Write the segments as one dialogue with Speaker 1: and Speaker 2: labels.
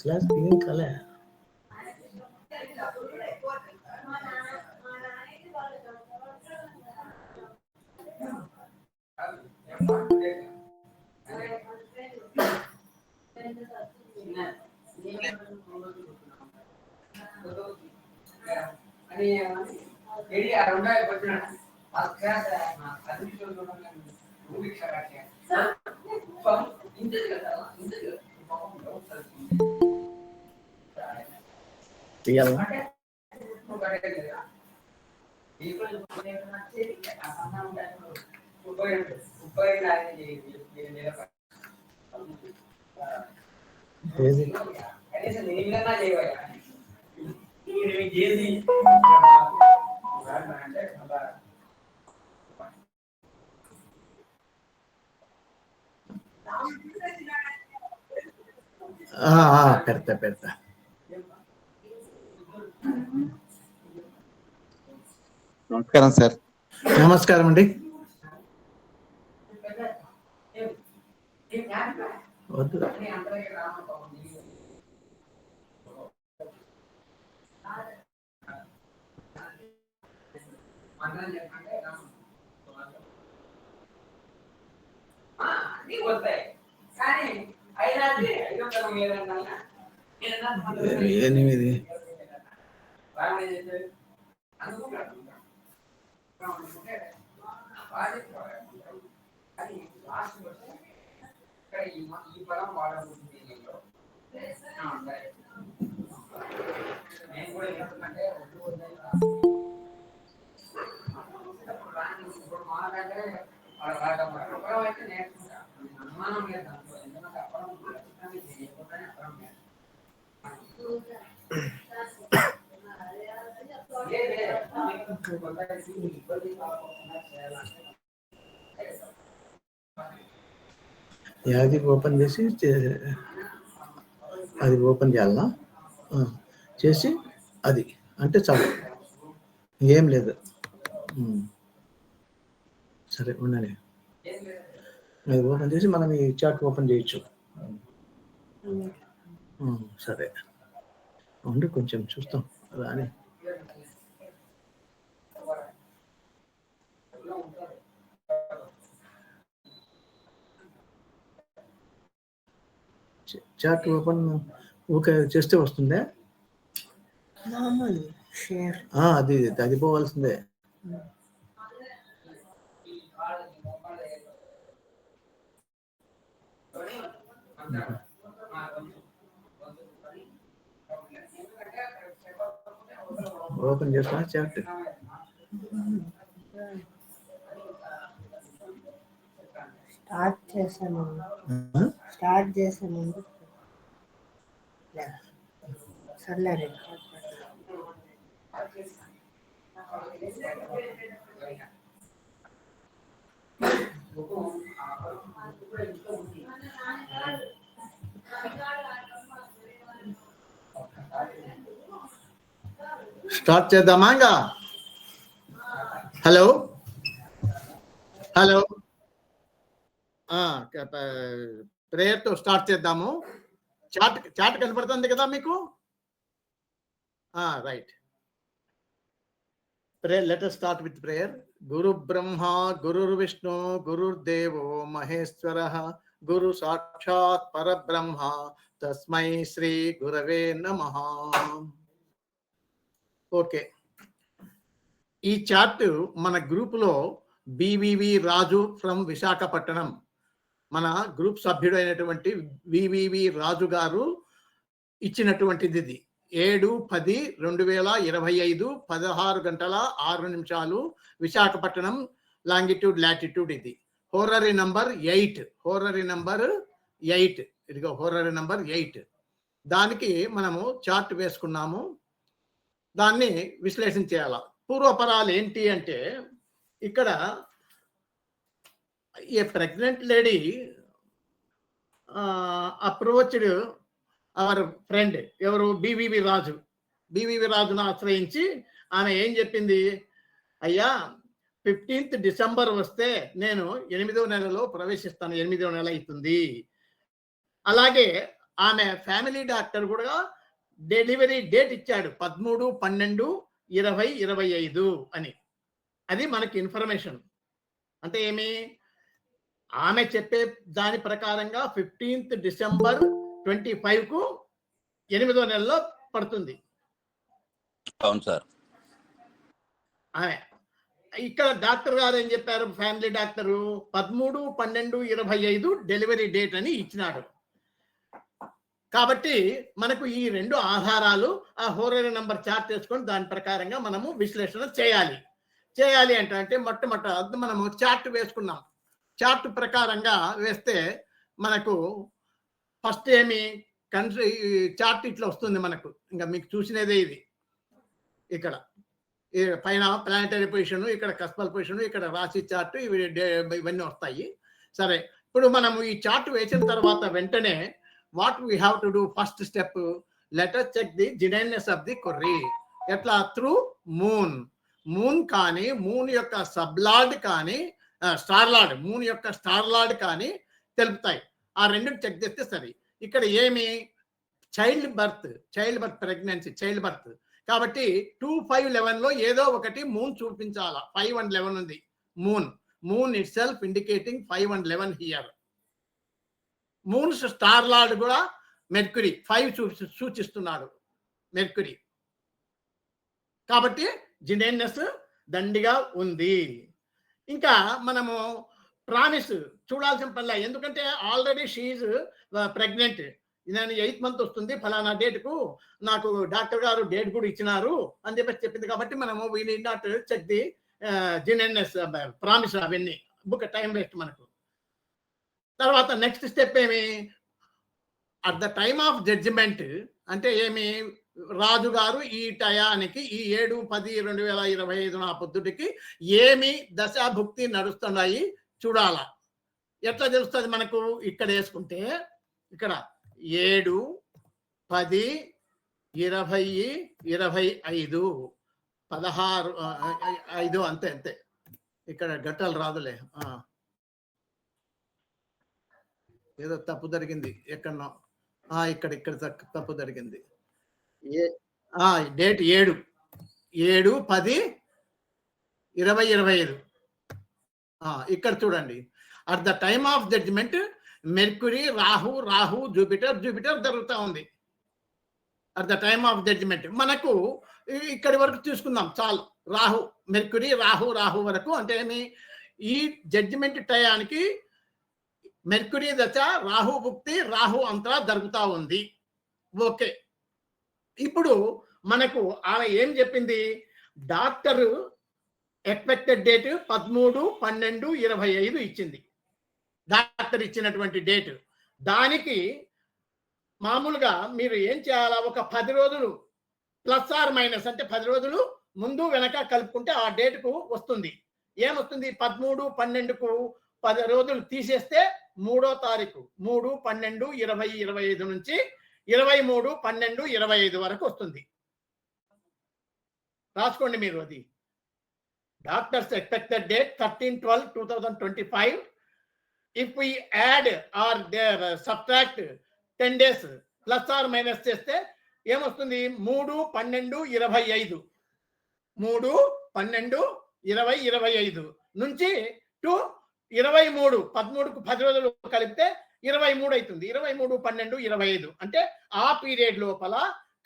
Speaker 1: Class ఏం కలే పెడతా
Speaker 2: నమస్కారం సార్.
Speaker 1: నమస్కారం అండి. ఎనిమిది అది ఓపెన్ చేసి అది ఓపెన్ చేయాలనా చేసి అది అంటే చాలు, ఏం లేదు. సరే ఉండండి, అది ఓపెన్ చేసి మనం ఈ చాట్ ఓపెన్ చేయొచ్చు. సరే ఉండి కొంచెం చూస్తాం రాని. చాట్ ఓపెన్ ఓకే చేస్తే వస్తుందే. అది అది పోవాల్సిందే. ఓపెన్ చేస్తా చాట్.
Speaker 3: స్టార్ట్ చేసాము సర్లే.
Speaker 1: స్టార్ట్ చేద్దామా? ఇంకా హలో హలో ప్రేయర్తో స్టార్ట్ చేద్దాము. చాట్ కనపడుతుంది కదా మీకు? Right. Let us start with prayer. Guru Brahma, Guru Vishnu, Guru Devo Maheshwara, Guru Sakshat Parabrahma, Tasmai Sri Gurave Namaha. Okay, ఈ చాట్ మన గ్రూపులో బివివి రాజు ఫ్రమ్ విశాఖపట్నం, మన గ్రూప్ సభ్యుడు అయినటువంటి వివివి రాజు గారు ఇచ్చినటువంటిది. ఇది 7/10/2025 16:06 విశాఖపట్నం లాంగిట్యూడ్ లాటిట్యూడ్. ఇది హోరరీ నంబర్ 8. ఇదిగో హోరరీ నంబర్ 8. దానికి మనము చార్ట్ వేసుకున్నాము, దాన్ని విశ్లేషణ చేయాల. పూర్వపరాలు ఏంటి అంటే, ఇక్కడ a pregnant lady approached our friend ఎవరు, బివివి రాజును ఆశ్రయించి ఆమె ఏం చెప్పింది, అయ్యా 15th డిసెంబర్ వస్తే నేను 8వ నెలలో ప్రవేశిస్తాను. 8వ నెల అవుతుంది. అలాగే ఆమె ఫ్యామిలీ డాక్టర్ కూడా డెలివరీ డేట్ ఇచ్చాడు 13/12/2025 అని. అది మనకి ఇన్ఫర్మేషన్. అంటే ఏమి, ఆమె చెప్పే దాని ప్రకారంగా 15th డిసెంబర్ 25కు 8వ నెలలో పడుతుంది.
Speaker 4: అవును సార్.
Speaker 1: ఆమె ఇక్కడ డాక్టర్ గారు ఏం చెప్పారు, ఫ్యామిలీ డాక్టరు 13/12/25 డెలివరీ డేట్ అని ఇచ్చినాడు. కాబట్టి మనకు ఈ 2 ఆధారాలు ఆ హోరరీ నంబర్ చార్ట్ చేసుకొని దాని ప్రకారంగా మనము విశ్లేషణ చేయాలి అంటే మొట్టమొదట మనము చార్ట్ వేసుకున్నాం. చార్ట్ ప్రకారంగా వేస్తే మనకు ఫస్ట్ ఏమి కంట్రీ చార్ట్ ఇట్లా వస్తుంది మనకు. ఇంకా మీకు చూసినదే ఇది. ఇక్కడ పైన ప్లానటరీ పొజిషన్, ఇక్కడ కస్పల్ పొజిషన్, ఇక్కడ రాశి చార్ట్, ఇవన్నీ వస్తాయి. సరే, ఇప్పుడు మనము ఈ చార్ట్ వేసిన తర్వాత వెంటనే what we have to do, first step, let us check the genuineness of the query. ఎట్లా? త్రూ మూన్ కానీ, మూన్ యొక్క సబ్లార్డ్ కానీ, స్టార్ లార్డ్, మూన్ యొక్క స్టార్ లార్డ్ కానీ తెలుపుతాయి. ఆ రెండు చెక్ చేస్తే సరే. ఇక్కడ ఏమి, child birth, pregnancy, child birth. కాబట్టి 2-5-11లో ఏదో ఒకటి మూన్ చూపించాలా. 5 and 11 ఉంది moon it self indicating 5 and 11 here. Moons star lord కూడా మెర్క్యూరీ 5 సూచిస్తున్నాడు మెర్క్యూరీ. కాబట్టి జినేనస్ దండిగా ఉంది. ఇంకా మనము ప్రామిస్ చూడాల్సిన పనిలే, ఎందుకంటే ఆల్రెడీ షీఈ్ ప్రెగ్నెంట్. నేను 8th month వస్తుంది, ఫలానా డేట్కు నాకు డాక్టర్ గారు డేట్ కూడా ఇచ్చినారు అని చెప్పింది. కాబట్టి మనము we need not check the genuineness promise, అవన్నీ బుక్ టైం వేస్ట్ మనకు. తర్వాత నెక్స్ట్ స్టెప్ ఏమి, at the time of judgement అంటే ఏమి, రాజు గారు ఈ టయానికి ఈ 7-10-2025 నా పొద్దుటికి ఏమి దశాభుక్తి నడుస్తున్నాయి చూడాలా. ఎట్లా తెలుస్తుంది మనకు? ఇక్కడ వేసుకుంటే ఇక్కడ 7-10-20-25 16-5 అంతే. ఇక్కడ గంటలు రాదులే, ఏదో తప్పు జరిగింది ఎక్కడో. ఇక్కడ తప్పు జరిగింది. డేట్ 7-10-20-25. ఇక్కడ చూడండి, at the time of judgement Mercury Rahu Jupiter జరుగుతూ ఉంది. At the time of judgement మనకు ఇక్కడి వరకు తీసుకుందాం చాలు. మెర్క్యూరీ రాహు వరకు అంటే ఏమి, ఈ జడ్జిమెంట్ టయానికి మెర్క్యూరీ దశ, రాహు భుక్తి, రాహు అంతరా జరుగుతూ ఉంది. ఓకే, ఇప్పుడు మనకు ఆమె ఏం చెప్పింది, డాక్టర్ ఎక్స్పెక్టెడ్ డేట్ 13/12/25 ఇచ్చింది. డాక్టర్ ఇచ్చినటువంటి డేట్, దానికి మామూలుగా మీరు ఏం చేయాలా, ఒక 10 రోజులు ప్లస్ ఆర్ మైనస్, అంటే 10 రోజులు ముందు వెనక కలుపుకుంటే ఆ డేట్కు వస్తుంది. ఏమొస్తుంది, 13/12కు 10 రోజులు తీసేస్తే 3వ తారీఖు 3/12/2025 నుంచి 23/12/25 వరకు వస్తుంది. రాసుకోండి మీరు. అది doctors expected date 13/12/2025. If we add or subtract 10 days plus or minus చేస్తే ఏమొస్తుంది, 3/12/25 3/12/2025 నుంచి టు 23 13కు 10 రోజులు కలిపితే 23 అవుతుంది. 23/12/25 అంటే ఆ పీరియడ్ లోపల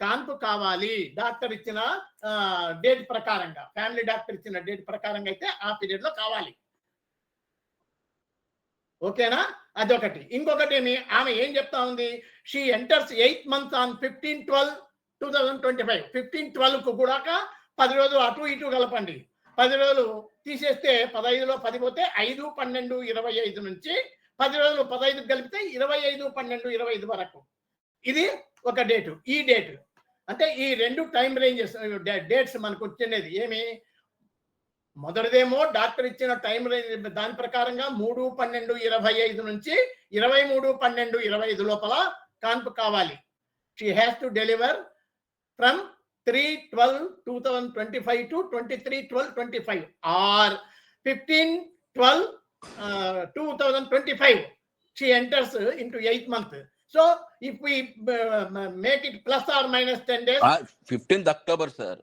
Speaker 1: కాన్పు కావాలి. డాక్టర్ ఇచ్చిన డేట్ ప్రకారంగా, ఫ్యామిలీ డాక్టర్ ఇచ్చిన డేట్ ప్రకారంగా అయితే ఆ పీరియడ్ లో కావాలి. ఓకేనా? అదొకటి. ఇంకొకటి ఆమె ఏం చెప్తా ఉంది, she enters 8th month on 15/12/2025. 15/12కు కూడా 10 రోజులు అటు ఇటు కలపండి. 10 రోజులు తీసేస్తే 15లో 10 పోతే 5/12/25 నుంచి 10 రోజులు 15 కలిపితే 25/12/25 వరకు. ఇది ఒక డేటు. ఈ డేట్ అంటే ఈ 2 టైం రేంజెస్ డేట్స్ మనకు వచ్చినది ఏమి, మొదటిదేమో డాక్టర్ ఇచ్చిన టైం రేంజ్ దాని ప్రకారంగా 3/12/25 నుంచి 23/12/25 లోపల కాన్పు కావాలి. She has to deliver from 3/12/2025 to 23/12/25 or 15/12/2025 she enters into 8th month. So if we make it plus or minus 10 days,
Speaker 4: 15th October sir,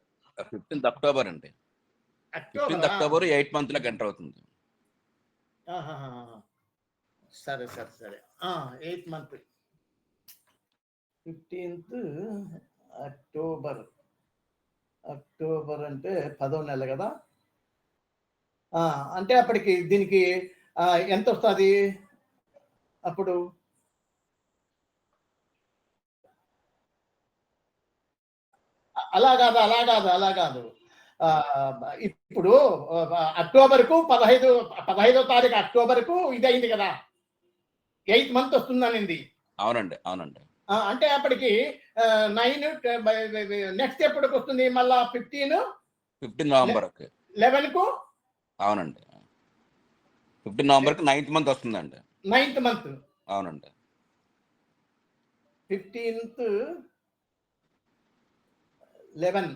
Speaker 4: 15th October అండి. 15th October 8th month లోకి enter అవుతుంది.
Speaker 1: సరే 8th month 15th October అంటే 10వ నెల కదా. అంటే అప్పటికి దీనికి ఎంత వస్తుంది అప్పుడు? అలా కాదు. ఇప్పుడు అక్టోబర్కు 15వ తారీఖు అక్టోబర్కు ఇది అయింది కదా, 8th month వస్తుందనింది.
Speaker 4: అవునండి.
Speaker 1: అంటే అప్పటికి 9 నెక్స్ట్ ఎప్పటికి వస్తుంది మళ్ళా?
Speaker 4: 15 నవంబర్కి
Speaker 1: 11కు.
Speaker 4: అవునండి, 15 నవంబర్కి 9th month వస్తుందండి.
Speaker 1: 9th month.
Speaker 4: అవునండి.
Speaker 1: 15th 11.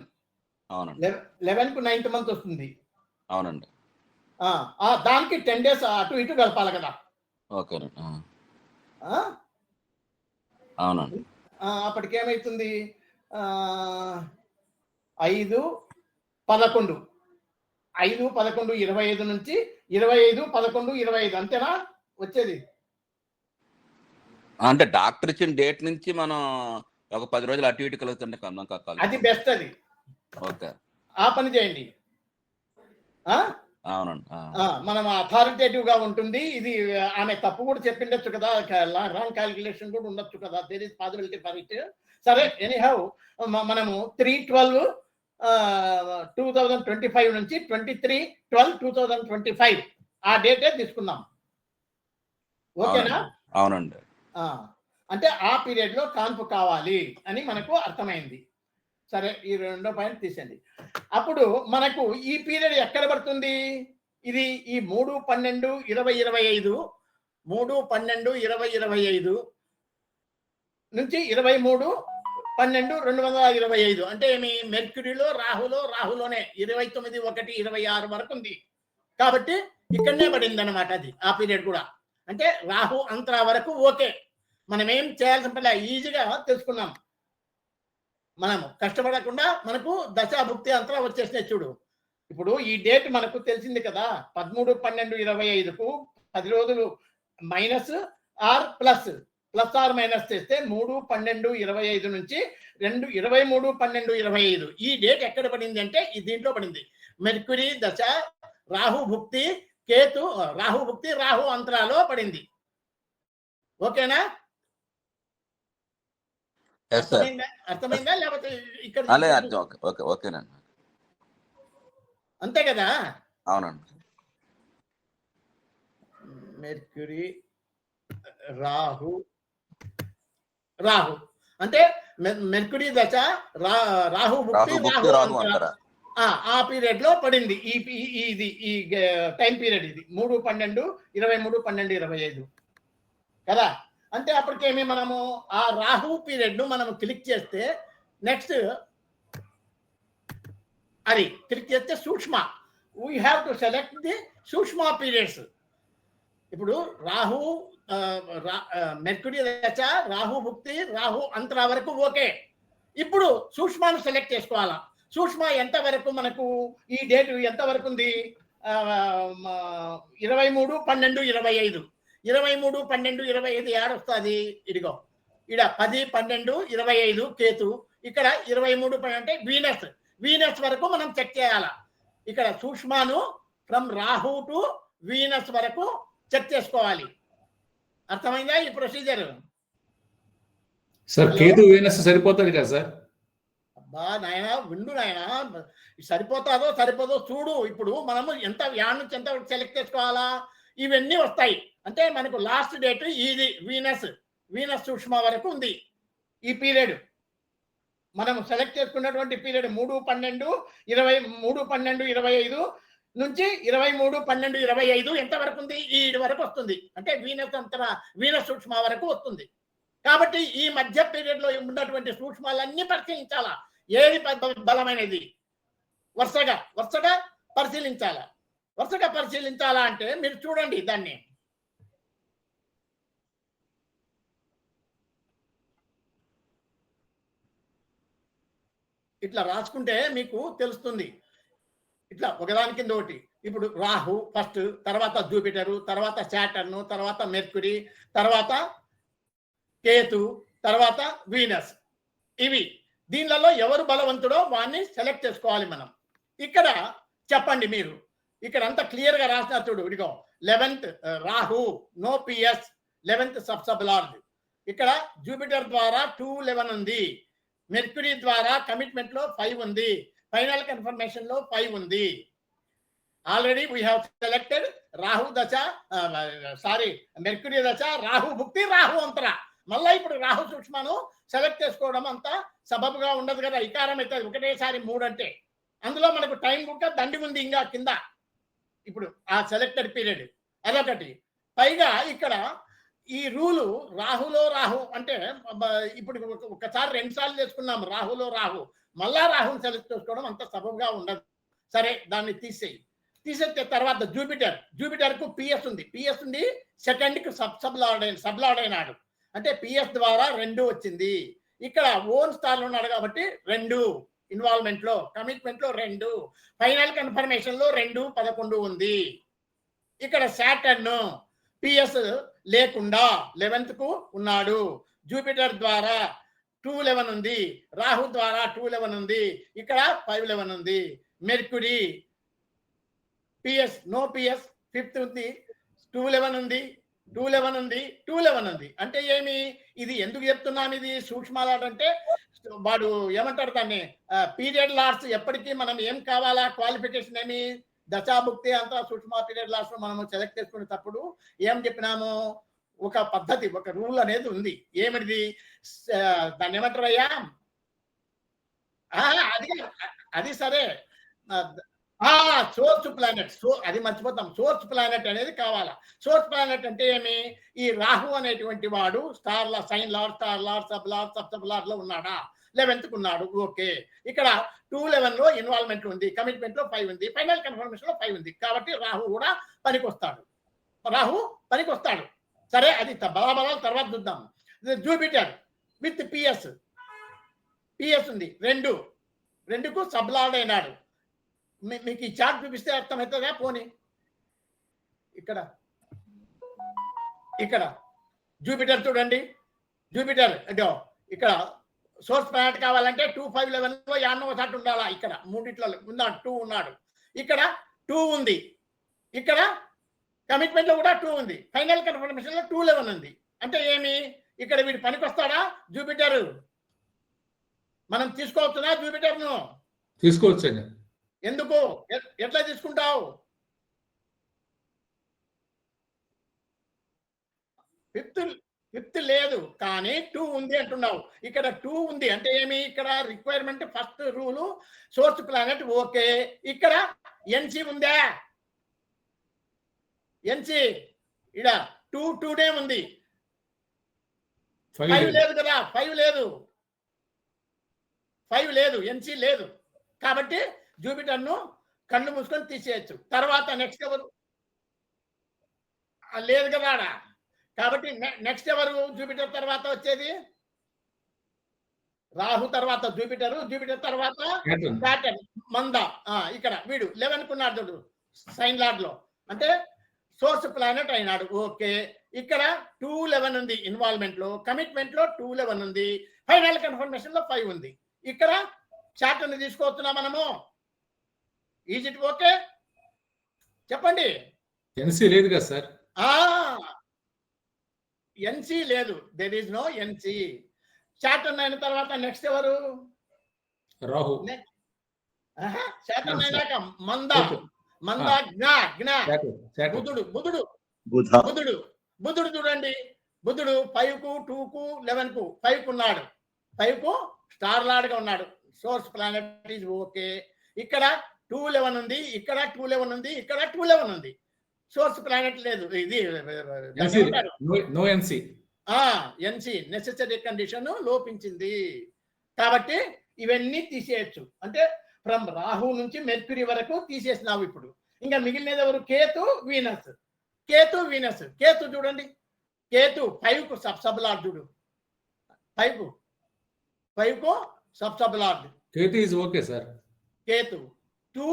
Speaker 4: అవునండి.
Speaker 1: 11కు 9th month వస్తుంది.
Speaker 4: అవునండి.
Speaker 1: దానికి 10 days అటు ఇటు కలపాలి కదా.
Speaker 4: ఓకేనండి. అవునండి.
Speaker 1: అప్పటికి ఏమైతుంది? 5/11 5/11/25 నుంచి 25/11/25 అంతేనా వచ్చేది?
Speaker 4: అంటే డాక్టర్ ఇచ్చిన డేట్ నుంచి మనం ఒక 10 రోజులు అటు ఇటు కలుగుతుంటే
Speaker 1: అది బెస్ట్. అది
Speaker 4: ఓకే,
Speaker 1: ఆ పని చేయండి.
Speaker 4: అవునండి.
Speaker 1: మనం అథారిటేటివ్ గా ఉంటుంది. ఇది ఆమె తప్పు కూడా చెప్పిండొచ్చు కదా, రాంగ్ క్యాలిక్యులేషన్ కూడా ఉండొచ్చు కదా, there is possibility for it. సరే, ఎనీహౌ మనము 3/12/2025 నుంచి 23/12/2025 ఆ డేటే తీసుకుందాం. ఓకేనా?
Speaker 4: అవునండి.
Speaker 1: అంటే ఆ పీరియడ్ లో కాన్పు కావాలి అని మనకు అర్థమైంది. సరే, ఈ 2వ పాయింట్ తీసేయండి. అప్పుడు మనకు ఈ పీరియడ్ ఎక్కడ పడుతుంది? ఇది ఈ 3/12/2025 3/12/2025 నుంచి 23/12/2025 అంటే ఏమి? మెర్క్యూరీలో రాహులోనే 29/1/26 వరకు ఉంది. కాబట్టి ఇక్కడనే పడింది అనమాట అది, ఆ పీరియడ్ కూడా. అంటే రాహు అంతరా వరకు ఓకే, మనం ఏం చేయాల్సిన పని ఈజీగా తెలుసుకున్నాం. మనము కష్టపడకుండా మనకు దశాభుక్తి అంతరా వచ్చేసినాయి. చూడు, ఇప్పుడు ఈ డేట్ మనకు తెలిసింది కదా, 13/12/25కు 10 రోజులు minus or plus or minus చేస్తే 3/12/25 నుంచి 23/12/25 ఈ డేట్ ఎక్కడ పడింది అంటే ఈ దీంట్లో పడింది. మెర్క్యూరీ దశ, రాహు భుక్తి, కేతు రాహు అంతరాలో పడింది. ఓకేనా? అర్థమైందా లేకపోతే ఇక్కడ?
Speaker 4: ఓకేనండి.
Speaker 1: అంతే కదా.
Speaker 4: అవునండి.
Speaker 1: మెర్క్యూరీ రాహు అంటే మెర్క్యూరీ దశ, రాహు భుక్తి, రాహు అంతరా ఆ పీరియడ్ లో పడింది. ఇది ఈ టైం పీరియడ్ ఇది 3/12/23/12/25 కదా. అంటే అప్పటికేమి మనము ఆ రాహు పీరియడ్ ను మనం క్లిక్ చేస్తే నెక్స్ట్ అది క్లిక్ చేస్తే సూక్ష్మ, we have to select the సూక్ష్మ పీరియడ్స్. ఇప్పుడు రాహు మెర్క్యూరీ దశ, రాహు భుక్తి, రాహు అంతరా వరకు ఓకే. ఇప్పుడు సూక్ష్మాను సెలెక్ట్ చేసుకోవాలా. సూక్ష్మ ఎంత వరకు మనకు ఈ డేట్ ఎంత వరకు ఉంది? 23/12/25 23/12/25 ఏడొస్తుంది? ఇదిగో ఇడ 10/12/25 కేతు, ఇక్కడ 23 అంటే వీనస్ వరకు మనం చెక్ చేయాలా. ఇక్కడ సూక్ష్మాను ఫ్రమ్ రాహు టు వీనస్ వరకు చెక్ చేసుకోవాలి. అర్థమైందా ఈ ప్రొసీజర్?
Speaker 5: సార్ కేతు వీనస్ సరిపోతుంది కదా సార్?
Speaker 1: అబ్బా నాయన విండు నాయన, సరిపోదో చూడు. ఇప్పుడు మనము ఎంత యాడ్ నుంచి ఎంత సెలెక్ట్ చేసుకోవాలా? ఇవన్నీ వస్తాయి. అంటే మనకు లాస్ట్ డేట్ ఇది వీనస్ సూక్ష్మ వరకు ఉంది. ఈ పీరియడ్ మనం సెలెక్ట్ చేసుకున్నటువంటి పీరియడ్ 3/12/25 నుంచి 23/12/25 ఎంత వరకు ఉంది? ఈ వరకు వస్తుంది. అంటే వీనస్ సూక్ష్మ వరకు వస్తుంది. కాబట్టి ఈ మధ్య పీరియడ్ లో ఉన్నటువంటి సూక్ష్మాలన్నీ పరిశీలించాలా. ఏది బలమైనది వరుసగా పరిశీలించాలా.
Speaker 6: వరుసగా పరిశీలించాలా అంటే మీరు చూడండి దాన్ని. ఇట్లా రాసుకుంటే మీకు తెలుస్తుంది. ఇట్లా ఒకదాని కింద ఒకటి. ఇప్పుడు రాహు ఫస్ట్, తర్వాత జూపిటరు, తర్వాత శాటర్న్, తర్వాత మెర్క్యూరీ, తర్వాత కేతు, తర్వాత వీనస్. ఇవి దీనిలలో ఎవరు బలవంతుడో వాడిని సెలెక్ట్ చేసుకోవాలి మనం. ఇక్కడ చెప్పండి మీరు, ఇక్కడ అంతా క్లియర్ గా రాసిన చూడు. ఇదిగో 11th Rahu, no PS, 11th sub lord. ఇక్కడ జూపిటర్ ద్వారా 211 ఉంది, మెర్క్యూరీ ద్వారా కమిట్మెంట్ లో 5 ఉంది, ఫైనల్ కన్ఫర్మేషన్ లో 5 ఉంది. Already we have selected Rahu దశ, మెర్క్యూరీ దశ, రాహు భుక్తి, రాహు అంతర. మళ్ళీ ఇప్పుడు రాహు సూక్ష్మను సెలెక్ట్ చేసుకోవడం అంత సబబుగా ఉండదు కదా, ఇకారం అవుతుంది ఒకటేసారి 3 అంటే. అందులో మనకు టైం కూడా దండి ఉంది ఇంకా కింద ఇప్పుడు ఆ సెలెక్టెడ్ పీరియడ్, అదొకటి. పైగా ఇక్కడ ఈ రూలు రాహులో రాహు అంటే ఇప్పుడు ఒకసారి 2 సార్లు చేసుకున్నాం రాహులో రాహు, మళ్ళా రాహుని సెలెక్ట్ చేసుకోవడం అంత సబబుగా ఉండదు. సరే దాన్ని తీసేస్తే తర్వాత జూపిటర్ కు పిఎస్ ఉంది, సెకండ్ కి సబ్ లార్డ్ అయినాడు. అంటే పిఎస్ ద్వారా 2 వచ్చింది. ఇక్కడ ఓన్ స్టార్ ఉన్నాడు కాబట్టి 2 ఇన్వాల్వ్మెంట్ లో, కమిట్మెంట్ లో 2, ఫైనల్ కన్ఫర్మేషన్ లో 2, 11 ఉంది. ఇక్కడ శాటర్న్ పిఎస్ లేకుండా 11th కు ఉన్నాడు. జూపిటర్ ద్వారా 211 ఉంది, రాహు ద్వారా 211 ఉంది, ఇక్కడ 511 ఉంది. Mercury PS, no PS, 5th ఉంది, 211 ఉంది, 211 ఉంది. అంటే ఏమి, ఇది ఎందుకు చెప్తున్నాం, ఇది సూక్ష్మాలాడ్ అంటే వాడు ఏమంటాడు దాన్ని, పీరియడ్ లాట్స్. ఎప్పటికీ మనం ఏం కావాలా, క్వాలిఫికేషన్ ఏమి, దశాభుక్తి అంతా సూక్ష్మ పీరియడ్ లాట్స్ మనము సెలెక్ట్ చేసుకునేటప్పుడు ఏం చెప్పినాము, ఒక పద్ధతి, ఒక రూల్ అనేది ఉంది. ఏమిటిది, దాన్ని ఏమంటారయ్యా, అది సరే, సోర్స్ ప్లానెట్, అది మర్చిపోతాం. సోర్స్ ప్లానెట్ అనేది కావాలా. సోర్స్ ప్లానెట్ అంటే ఏమి, ఈ రాహు అనేటువంటి వాడు star sign lord, star lord, sub lord లో ఉన్నాడా, 11th కు ఉన్నాడు. ఓకే, ఇక్కడ 211 లో ఇన్వాల్వ్మెంట్ ఉంది, కమిట్మెంట్ లో 5 ఉంది, ఫైనల్ కన్ఫర్మేషన్ లో 5 ఉంది. కాబట్టి రాహు కూడా పనికొస్తాడు. సరే, అది బలాబలాలు తర్వాత చూద్దాం. జూపిటర్ విత్ పిఎస్ ఉంది, 2కు సబ్ లార్డ్ అయినాడు. మీకు ఈ చార్ట్ చూపిస్తే అర్థమవుతుందా? పోనీ ఇక్కడ జూపిటర్ చూడండి. జూపిటర్ ఇక్కడ సోర్స్ ప్లానెట్ కావాలంటే 2, 5, 11 లో 50వ చార్ట్ ఉండాలా. ఇక్కడ 3 ఉన్నాడు, 2 ఉన్నాడు. ఇక్కడ 2 ఉంది, ఇక్కడ కమిట్మెంట్ లో కూడా 2 ఉంది, ఫైనల్ కన్ఫర్మేషన్ లో 211 ఉంది. అంటే ఏమి, ఇక్కడ వీడు పనికొస్తాడా జూపిటర్? మనం తీసుకోవచ్చునా జూపిటర్ ను?
Speaker 5: తీసుకోవచ్చు.
Speaker 6: ఎందుకు, ఎట్లా తీసుకుంటావు? 5th లేదు, కానీ 2 ఉంది అంటున్నావు. ఇక్కడ 2 ఉంది అంటే ఏమి, ఇక్కడ requirement first rule source planet. Okay, ఇక్కడ ఎన్సి ఉందా? ఎన్సి ఇక్కడ 2 ఉంది, 5 లేదు కదా, 5 లేదు, ఎన్సి లేదు. కాబట్టి జూపిటర్ ను కళ్ళు మూసుకొని తీసేయచ్చు. తర్వాత నెక్స్ట్ ఎవరు, లేదు కదా. కాబట్టి నెక్స్ట్ ఎవరు, జూపిటర్ తర్వాత వచ్చేది రాహు, తర్వాత జూపిటర్ తర్వాత శాటర్న్, మంద. ఇక్కడ వీడు 11 కు ఉన్నాడు చూడు, సైన్ లార్డ్ లో, అంటే సోర్స్ ప్లానెట్ అయినాడు. ఓకే, ఇక్కడ 211 ఉంది ఇన్వాల్వ్మెంట్ లో, కమిట్మెంట్ లో 211 ఉంది, ఫైనల్ కన్ఫర్మేషన్ లో 5 ఉంది. ఇక్కడ శాటర్న్ తీసుకోవచ్చున్నా మనము? Is it okay? చెప్పండి.
Speaker 5: ఎన్సీ లేదు కదా సార్?
Speaker 6: ఎన్సీ లేదు, there is no NC. Saturn అయిన తర్వాత నెక్స్ట్ ఎవరు?
Speaker 5: రాహు.
Speaker 6: శాటర్న్ అయినాక మంద, బుధుడు చూడండి. బుధుడు 5కు, 2కు, 11కు, 5కు ఉన్నాడు. 5కు స్టార్ లార్డ్ గా ఉన్నాడు. Source planet is okay. ఇక్కడ 211 ఉంది, ఇక్కడ 211 ఉంది, ఇక్కడ 211 ఉంది. సోర్స్ ప్లానెట్ లేదు. ఇది
Speaker 5: no NC.
Speaker 6: NC necessary condition లోపించింది. కాబట్టి ఇవన్నీ తీసేయచ్చు. అంటే ఫ్రమ్ రాహు నుంచి మెర్క్యూరీ వరకు తీసేసినావు. ఇప్పుడు ఇంకా మిగిలినది ఎవరు? కేతు వీనస్. కేతు వీనస్. కేతు చూడండి, కేతు 5 కు సబ్ చూడు, 5 కు sub lord
Speaker 5: Ketu is okay sir.
Speaker 6: Ketu 2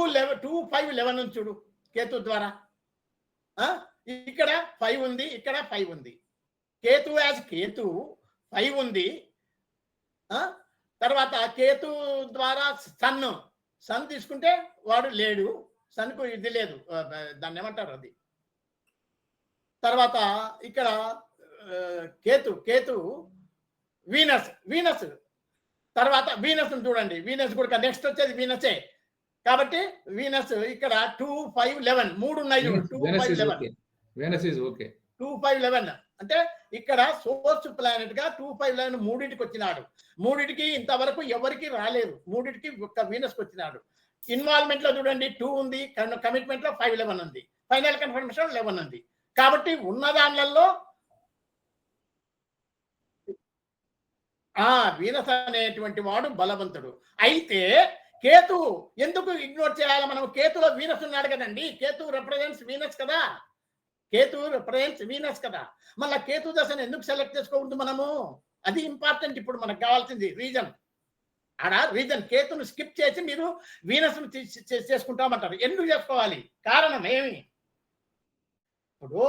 Speaker 6: 5 11 ఉంది చూడు కేతు ద్వారా. ఇక్కడ 5 ఉంది, ఇక్కడ 5 ఉంది. కేతు యాజ్ కేతు 5 ఉంది. తర్వాత కేతు ద్వారా సన్ తీసుకుంటే వాడు లేడు, సన్కు ఇది లేదు, దాన్ని ఏమంటారు అది. తర్వాత ఇక్కడ కేతు వీనస్ తర్వాత వీనస్ చూడండి, వీనస్ కూడా నెక్స్ట్ వచ్చేది వీనసే. కాబట్టి వీనస్ ఇక్కడ 2 5 11 3 ఉన్నాయి. 2 5 11
Speaker 5: వీనస్ ఈజ్ ఓకే.
Speaker 6: 2 5 11 అంటే ఇక్కడ సోర్స్ ప్లానెట్ గా 2 5 11 మూడింటికి వచ్చినాడు. మూడింటికి ఇంతవరకు ఎవరికి రాలేదు, మూడింటికి ఒక్క వీనస్ కి వచ్చినాడు. ఇన్వాల్వ్మెంట్ లో చూడండి 2 ఉంది, కమిట్మెంట్ లో 5 11 ఉంది, ఫైనల్ కన్ఫర్మేషన్ 11 ఉంది. కాబట్టి ఉన్న దానిలలో వీనస్ అనేటువంటి వాడు బలవంతుడు. అయితే కేతు ఎందుకు ఇగ్నోర్ చేయాలి మనం? కేతులో వీనస్ ఉన్నాడు కదండి, కేతు రిప్రజెంట్స్ వీనస్ కదా, కేతు రిప్రజెంట్స్ వీనస్ కదా. మళ్ళీ కేతు దశను ఎందుకు సెలెక్ట్ చేసుకోకూడదు మనము? అది ఇంపార్టెంట్. ఇప్పుడు మనకు కావాల్సింది రీజన్. రీజన్ కేతును స్కిప్ చేసి మీరు వీనస్ చేసుకుంటామంటారు. ఎందుకు చేసుకోవాలి? కారణం ఏమి? ఇప్పుడు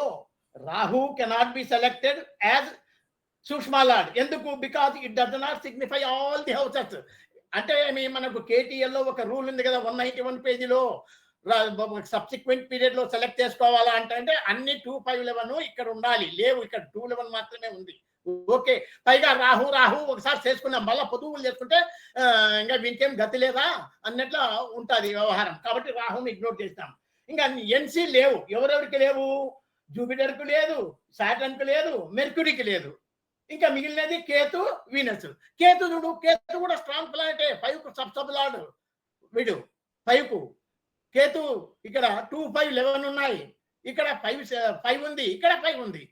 Speaker 6: Rahu cannot be selected as సూక్ష్మ లార్డ్. ఎందుకు? Because it does not signify all the houses. అంటే మనకు KTL లో ఒక రూల్ ఉంది కదా, 191 పేజీలో, సబ్సిక్వెంట్ పీరియడ్ లో సెలెక్ట్ చేసుకోవాలా అంటే అన్ని 2 5 11 ఇక్కడ ఉండాలి. లేవు, ఇక్కడ 2 11 మాత్రమే ఉంది. ఓకే, పైగా రాహు ఒకసారి చేసుకున్నాం, మళ్ళీ పొదువులు చేసుకుంటే ఇంకా వీనికేం గతి లేదా అన్నట్లు ఉంటుంది వ్యవహారం. కాబట్టి రాహుని ఇగ్నోర్ చేస్తాం. ఇంకా NC లేవు. ఎవరెవరికి లేవు? జూపిటర్కు లేదు, సాటర్న్కు లేదు, మెర్క్యూరీకి లేదు. ఇంకా మిగిలినది కేతు వీనస్. కేతు చూడు, కేతు కూడా స్ట్రాంగ్ ప్లానెటే, 5 కు సబ్ లార్డ్ వీడు. 5 కు కేతు ఇక్కడ 2 5 11 ఉన్నాయి, ఇక్కడ 5 ఉంది, ఇక్కడ 5 ఉంది.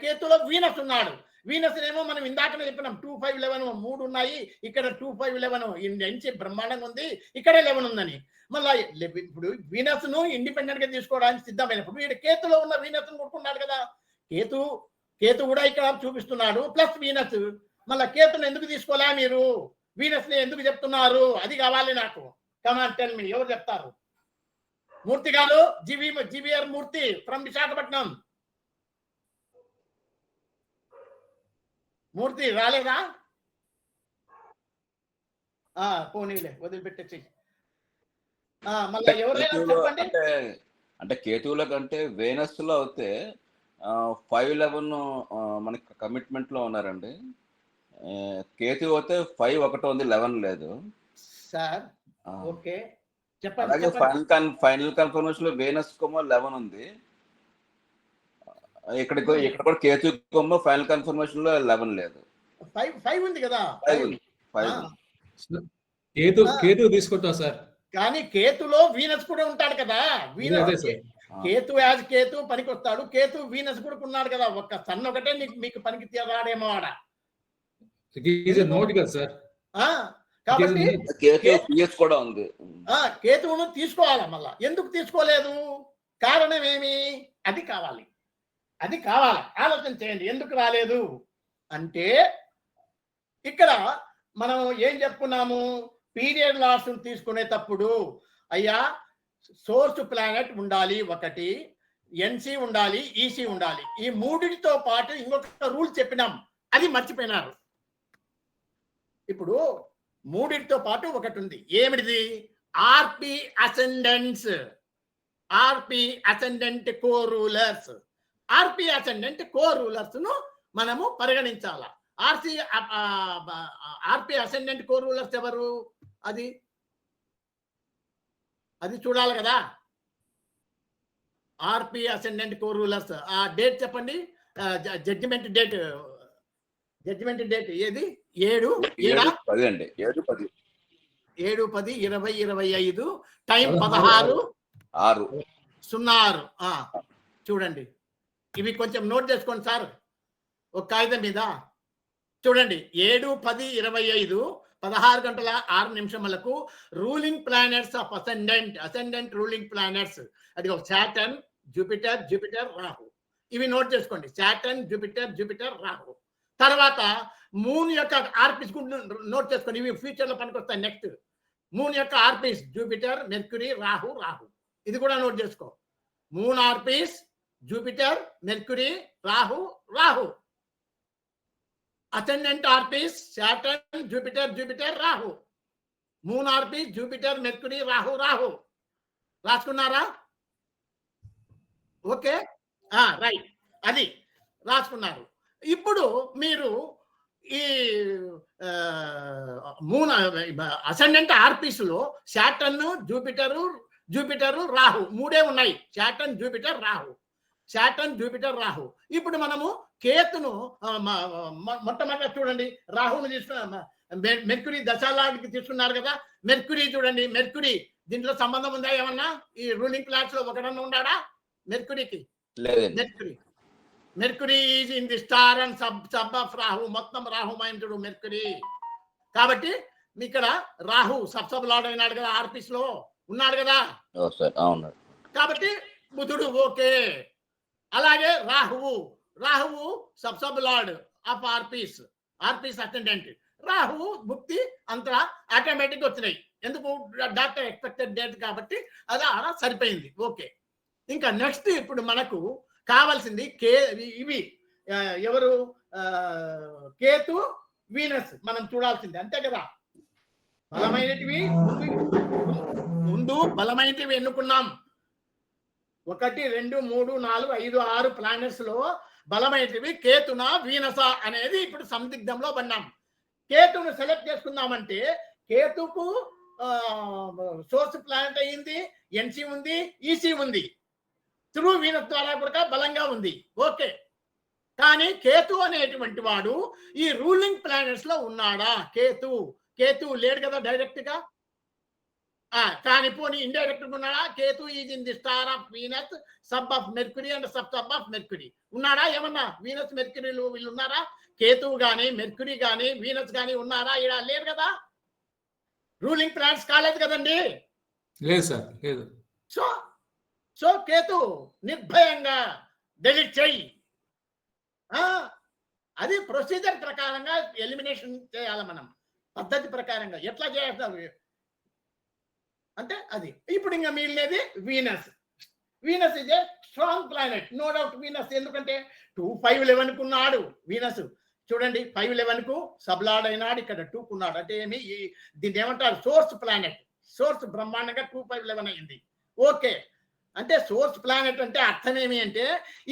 Speaker 6: కేతులో వీనస్ ఉన్నాడు. వీనస్ ఏమో మనం ఇందాకనే చెప్పినాం 2 5 11 3 ఉన్నాయి, ఇక్కడ 2 5 11 నుంచి బ్రహ్మాండంగా ఉంది, ఇక్కడ 11 ఉందని. మళ్ళీ ఇప్పుడు వీనస్ ను ఇండిపెండెంట్ గా తీసుకోవడానికి సిద్ధమైనప్పుడు వీడు కేతులో ఉన్న వీనస్ ను కొట్టుకున్నాడు కదా. కేతు కూడా ఇక్కడ చూపిస్తున్నాడు ప్లస్ వీనస్. మళ్ళీ కేతును ఎందుకు తీసుకోలే మీరు? వీనస్ ని ఎందుకు చెప్తున్నారు? అది కావాలి నాకు. కమాన్ టెల్ మీ, ఎవరు చెప్తారు? మూర్తి గారు, జీవీఆర్ మూర్తి ఫ్రమ్ విశాఖపట్నం. మూర్తి రాలేదా? పోనీలే, వదిలిపెట్టేసి. మళ్ళీ ఎవరైనా చెప్పండి.
Speaker 4: అంటే కేతువుల కంటే వేనస్ లో అయితే 5 11 మనకి కమిట్మెంట్ లో ఉన్నారండి. కేతు అయితే 5 ఒకటి ఉంది, 11 లేదు
Speaker 6: సార్. ఓకే, చెప్పండి.
Speaker 4: అలాగే ఫైనల్ కన్ఫర్మేషన్ లో వేనస్ కొమ్మ 11 ఉంది. ఇక్కడ కూడా కేతు కొమ్మ ఫైనల్ కన్ఫర్మేషన్ లో 11 లేదు.
Speaker 6: 5 ఉంది కదా.
Speaker 4: 5
Speaker 5: కేతు తీసుకుంటాం సార్. కానీ
Speaker 6: కేతులో వీనస్ కూడా ఉంటాడు కదా. వీనస్ కేతు యాజ్ కేతు పనికి వస్తాడు. కేతు వీనస్ కూడా ఉన్నాడు కదా. ఒక్క సన్ ఒకటే మీకు పనికి తీరాడేమో ఆడ.
Speaker 5: నోట్ కదా సార్.
Speaker 6: కాబట్టి
Speaker 4: కూడా ఉంది.
Speaker 6: కేతువును తీసుకోవాలా? మళ్ళా ఎందుకు తీసుకోలేదు? కారణం ఏమి? అది కావాలి. ఆలోచన చేయండి. ఎందుకు రాలేదు అంటే ఇక్కడ మనం ఏం చెప్పుకున్నాము? పీరియడ్ లాస్ తీసుకునేటప్పుడు అయ్యా సోర్స్ ప్లానెట్ ఉండాలి, ఒకటి NC ఉండాలి, EC ఉండాలి. ఈ మూడిటితో పాటు ఇంకొక రూల్ చెప్పినాం, అది మర్చిపోయినారు. ఇప్పుడు మూడిటితో పాటు ఒకటి ఉంది. ఏమిటిది? RP అసెండెంట్ కో రూలర్స్ ను మనము పరిగణించాల. RP అసెండెంట్ కో రూలర్స్ ఎవరు? అది చూడాలి కదా. RP అసెండెంట్ కో రూలర్స్ ఆ డేట్ చెప్పండి. జడ్జిమెంట్ డేట్ ఏది? 7/10/2025. టైం 16:06. చూడండి, ఇవి కొంచెం నోట్ చేసుకోండి సార్ ఒక కాగితం మీద. చూడండి, 7/10/25 16:06 ruling planets of ascendant ruling planets. అది ఒక సాటర్న్, జూపిటర్, రాహు. ఇవి నోట్ చేసుకోండి. Saturn, Jupiter, Rahu. తర్వాత మూన్ యొక్క ఆర్పిస్ నోట్ చేసుకోండి. ఇవి ఫ్యూచర్ లో పనికొస్తాయి. నెక్స్ట్ మూన్ యొక్క ఆర్పిస్ జూపిటర్, మెర్క్యూరీ, రాహు. ఇది కూడా నోట్ చేసుకో. మూన్ ఆర్పిస్ జూపిటర్, మెర్క్యూరీ, రాహు. అసెండెంట్ ఆర్పిస్ సాటర్న్, జూపిటర్, రాహు. మూన్ ఆర్పిస్ జూపిటర్, మెర్క్యూరీ, రాహు. రాసుకున్నారా? Okay, right. అది రాసుకున్నారు. ఇప్పుడు మీరు ఈ మూన్ అసెండెంట్ ఆర్పిస్ లో సాటర్న్, జూపిటర్, రాహు మూడే ఉన్నాయి. Saturn, Jupiter, Rahu. ఇప్పుడు మనము కేతును మొట్టమొదటి చూడండి. రాహుని తీసుకున్న మెర్క్యూరీ దశాలాడికి తీసుకున్నారు కదా. మెర్క్యూరీ చూడండి. మెర్క్యూరీ దీంట్లో సంబంధం ఉందా ఏమన్నా? ఈ రూలింగ్ ప్లాన్స్ లో ఒకడన్నా ఉన్నాడా మెర్క్యూరీకి? Mercury is in the star and sub of Rahu. మొత్తం రాహుమయంతుడు మెర్క్యూరీ. కాబట్టి ఇక్కడ రాహు సబ్ లార్డ్ అయినాడు కదా, ఆర్పిస్ లో ఉన్నాడు కదా. కాబట్టి బుధుడు ఓకే. అలాగే రాహువు సబ్ లార్డ్ ఆఫ్ ఆర్పిస్ అటెండెంట్. రాహువు భుక్తి అంతా ఆటోమేటిక్ వచ్చినాయి. ఎందుకు? డాక్టర్ ఎక్స్పెక్టెడ్ డేట్ కాబట్టి అది అలా సరిపోయింది. ఓకే. ఇంకా నెక్స్ట్ ఇప్పుడు మనకు కావాల్సింది ఇవి ఎవరు? కేతు, వీనస్ మనం చూడాల్సింది, అంతే కదా. బలమైనటివి ముందు బలమైనటివి ఎన్నుకున్నాం. 1, 2, 3, 4, 5, 6 ప్లానెట్స్ లో బలమైనటివి కేతునా వీనసా అనేది ఇప్పుడు సందిగ్ధంలో పడినాం. కేతును సెలెక్ట్ చేసుకుందామంటే కేతుకు సోర్స్ ప్లానెట్ అయ్యింది, ఎన్సి ఉంది, ఈసీ ఉంది. త్రూ వీనస్ ద్వారా కూడా బలంగా ఉంది. ఓకే. కానీ కేతు అనేటువంటి వాడు ఈ రూలింగ్ ప్లానెట్స్ లో ఉన్నాడా? కేతు లేడు కదా డైరెక్ట్ గా. కానీ పోనీ ఇండైరెక్ట్ గా ఉన్నాడా? Ketu is in the star of Venus, sub of mercury and sub of mercury. ఉన్నాడా ఏమన్నా? వీనస్, మెర్క్యూరీలు వీళ్ళు ఉన్నారా? కేతువు గాని, మెర్క్యూరీ గాని, వీనస్ గాని ఉన్నారా? ఇలా లేరు కదా. రూలింగ్ ప్లానెట్స్ కాలేదు కదండి.
Speaker 5: లేదు సార్, లేదు.
Speaker 6: సో కేతు నిర్భయంగా డెలీట్ చెయ్యి. అది ప్రొసీజర్ ప్రకారంగా ఎలిమినేషన్ చేయాలి మనం, పద్ధతి ప్రకారంగా. ఎట్లా చేస్తారు అంటే అది. ఇప్పుడు ఇంకా మిగిలినది Venus. Venus is a strong planet, no doubt. Venus ఎందుకంటే 2, 5, 11 కున్నాడు వీనస్. చూడండి, 5, 11 కు సబ్లార్డ్ అయినాడు. ఇక్కడ 2 కున్నాడు. అంటే ఏమి? దీన్ని ఏమంటారు? Source planet. సోర్స్ బ్రహ్మాండంగా 2, 5, 11 అయింది. ఓకే. అంటే సోర్స్ ప్లానెట్ అంటే అర్థం ఏమి అంటే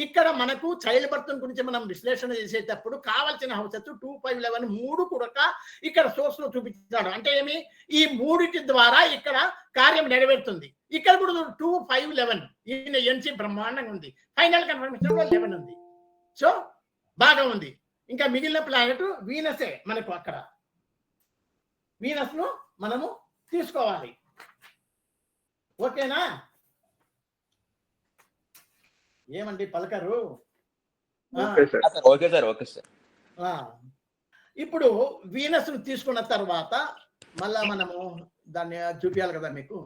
Speaker 6: ఇక్కడ మనకు చైల్డ్ బర్త్ గురించి మనం విశ్లేషణ చేసేటప్పుడు కావాల్సిన హౌసెస్ 2, 5, 11 3 కూడా ఇక్కడ సోర్స్ లో చూపించాడు. అంటే ఏమి? ఈ మూడిటి ద్వారా ఇక్కడ కార్యం నెరవేరుతుంది. ఇక్కడ కూడా 2, 5, 11 ఈయన ఎన్సీ బ్రహ్మాండంగా ఉంది. ఫైనల్ కన్ఫర్మేషన్ లో 11 ఉంది. సో బాగా ఉంది. ఇంకా మిగిలిన ప్లానెట్ వీనసే మనకు. అక్కడ వీనస్ ను మనము తీసుకోవాలి. ఓకేనా? ఏమండి పలకరు?
Speaker 4: Okay sir.
Speaker 6: ఇప్పుడు వీనస్ ను తీసుకున్న తర్వాత మళ్ళా మనము దాన్ని చూపించాలి కదా మీకు.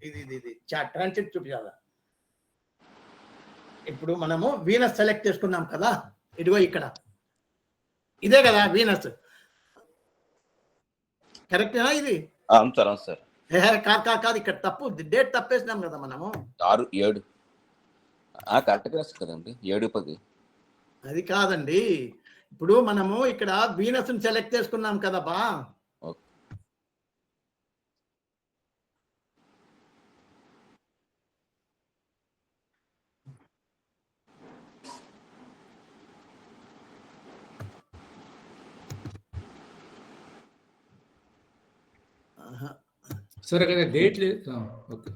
Speaker 6: ఇది ట్రాన్సిట్ చూపించాలి. ఇప్పుడు మనము వీనస్ సెలెక్ట్ చేసుకున్నాం కదా. ఇదిగో ఇక్కడ ఇదే కదా వీనస్. కరెక్టేనా ఇది? కాదు, ఇక్కడ తప్పు. డేట్ తప్పేసినాం కదా మనము.
Speaker 4: 6, 7 కరెక్ట్గా కదండి. 7, 10
Speaker 6: అది కాదండి. ఇప్పుడు మనము ఇక్కడ వీనస్ ని సెలెక్ట్ చేసుకున్నాం కదా బా.
Speaker 5: సరే కదా, డేట్ లేదు. ఓకే,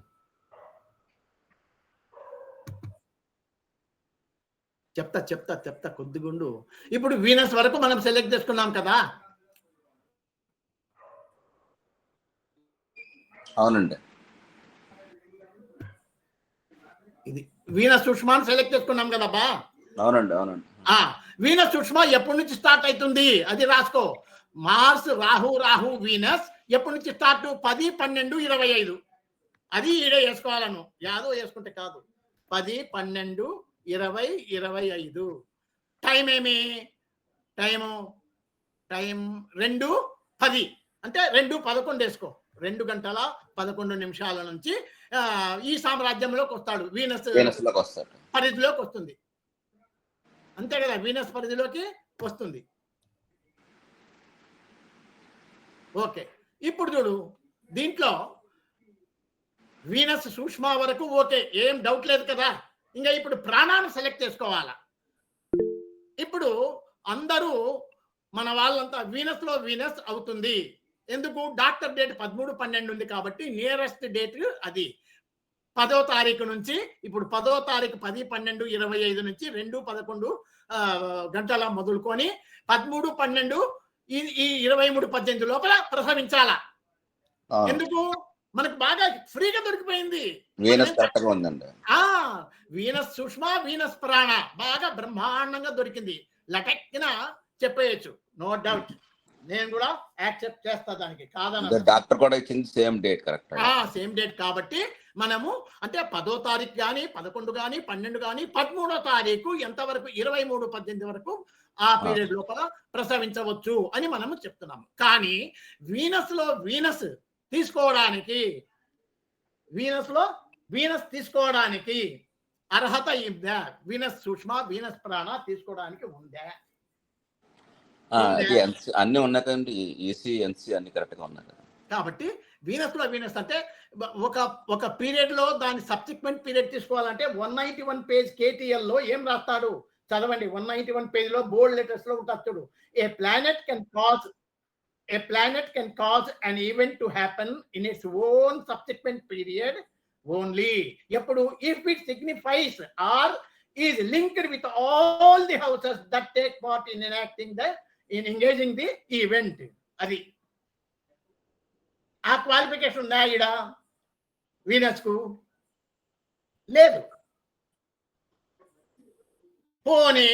Speaker 6: చెప్తా కొద్దిగుండు. ఇప్పుడు వీనస్ వరకు మనం సెలెక్ట్ చేసుకున్నాం కదా.
Speaker 4: అవునండి.
Speaker 6: ఇది వీనస్ సుష్మాను సెలెక్ట్ చేసుకున్నాం కదా బా.
Speaker 4: అవునండి.
Speaker 6: వీనస్ సుష్మా ఎప్పటి నుంచి స్టార్ట్ అవుతుంది అది రాసుకో. మార్స్, రాహు వీనస్ ఎప్పటి నుంచి స్టార్ట్? 10, 12, 25. అది ఈడే వేసుకోవాలను, యాదో వేసుకుంటే కాదు. 10, 12, 20, 25. టైం ఏమి? టైం 2:10 అంటే 2:11 వేసుకో. 2 గంటల 11 నిమిషాల నుంచి ఈ సామ్రాజ్యంలోకి వస్తాడు. వీనస్
Speaker 4: లోకి వస్తాడు,
Speaker 6: పరిధిలోకి వస్తుంది. అంతే కదా, వీనస్ పరిధిలోకి వస్తుంది. ఓకే, ఇప్పుడు చూడు, దీంట్లో వీనస్ సూక్ష్మ వరకు ఓకే, ఏం డౌట్ లేదు కదా. ఇంకా ఇప్పుడు ప్రాణాన్ని సెలెక్ట్ చేసుకోవాలా. ఇప్పుడు అందరూ మన వాళ్ళంతా వీనస్ లో వీనస్ అవుతుంది. ఎందుకు? డాక్టర్ డేట్ 13/12 ఉంది కాబట్టి నియరెస్ట్ డేట్ అది 10వ తారీఖు నుంచి. ఇప్పుడు 10వ తారీఖు 10, 12, 25 నుంచి 2:11 గంటల మొదలుకొని 13, 12 ఈ 23, 18 లోపల ప్రసవించాలా. ఎందుకు? మనకు బాగా ఫ్రీగా దొరికిపోయింది. వీనస్ సూక్ష్మ, వీనస్ ప్రాణ బాగా బ్రహ్మాండంగా దొరికింది. లటక్కిన చెప్పేయచ్చు, నో డౌట్. నేను కూడా యాక్సెప్ట్ చేస్తా దానికి, కాదన్న.
Speaker 4: డాక్టర్ కూడా ఇచ్చింది same date, correct.
Speaker 6: Same date కాబట్టి మనము అంటే 10వ తారీఖు కానీ 11 కానీ 12 కానీ 13వ తారీఖు ఎంతవరకు 23, 18 వరకు ఆ పీరియడ్ లోపల ప్రసవించవచ్చు అని మనము చెప్తున్నాము. కానీ వీనస్ లో వీనస్ తీసుకోవడానికి, వీనస్ తీసుకోవడానికి అర్హత ఉందా? వీనస్ సూక్ష్మ, వీనస్ ప్రాణ తీసుకోవడానికి ఉందా?
Speaker 4: అన్ని ఉన్నాయి కదండి, ఈసీ, ఎన్సీ అన్ని కరెక్ట్ గా ఉన్నాయి.
Speaker 6: కాబట్టి వీనస్ లో వీనస్ అంటే ఒక పీరియడ్ లో దాని సబ్సిక్వెంట్ పీరియడ్ తీసుకోవాలంటే 191 పేజ్ KTL లో ఏం రాస్తాడు చదవండి. 191 పేజ్ లో బోల్డ్ లెటర్స్ లో ఉంటుంది చూడు. A planet can cause an event to happen in its own subsequent period only. ఎప్పుడు? if it signifies or is linked with all the houses that take part in engaging the event. అది ఆ qualification ఉందా ఈడ Venus కు? లేదు. పోనీ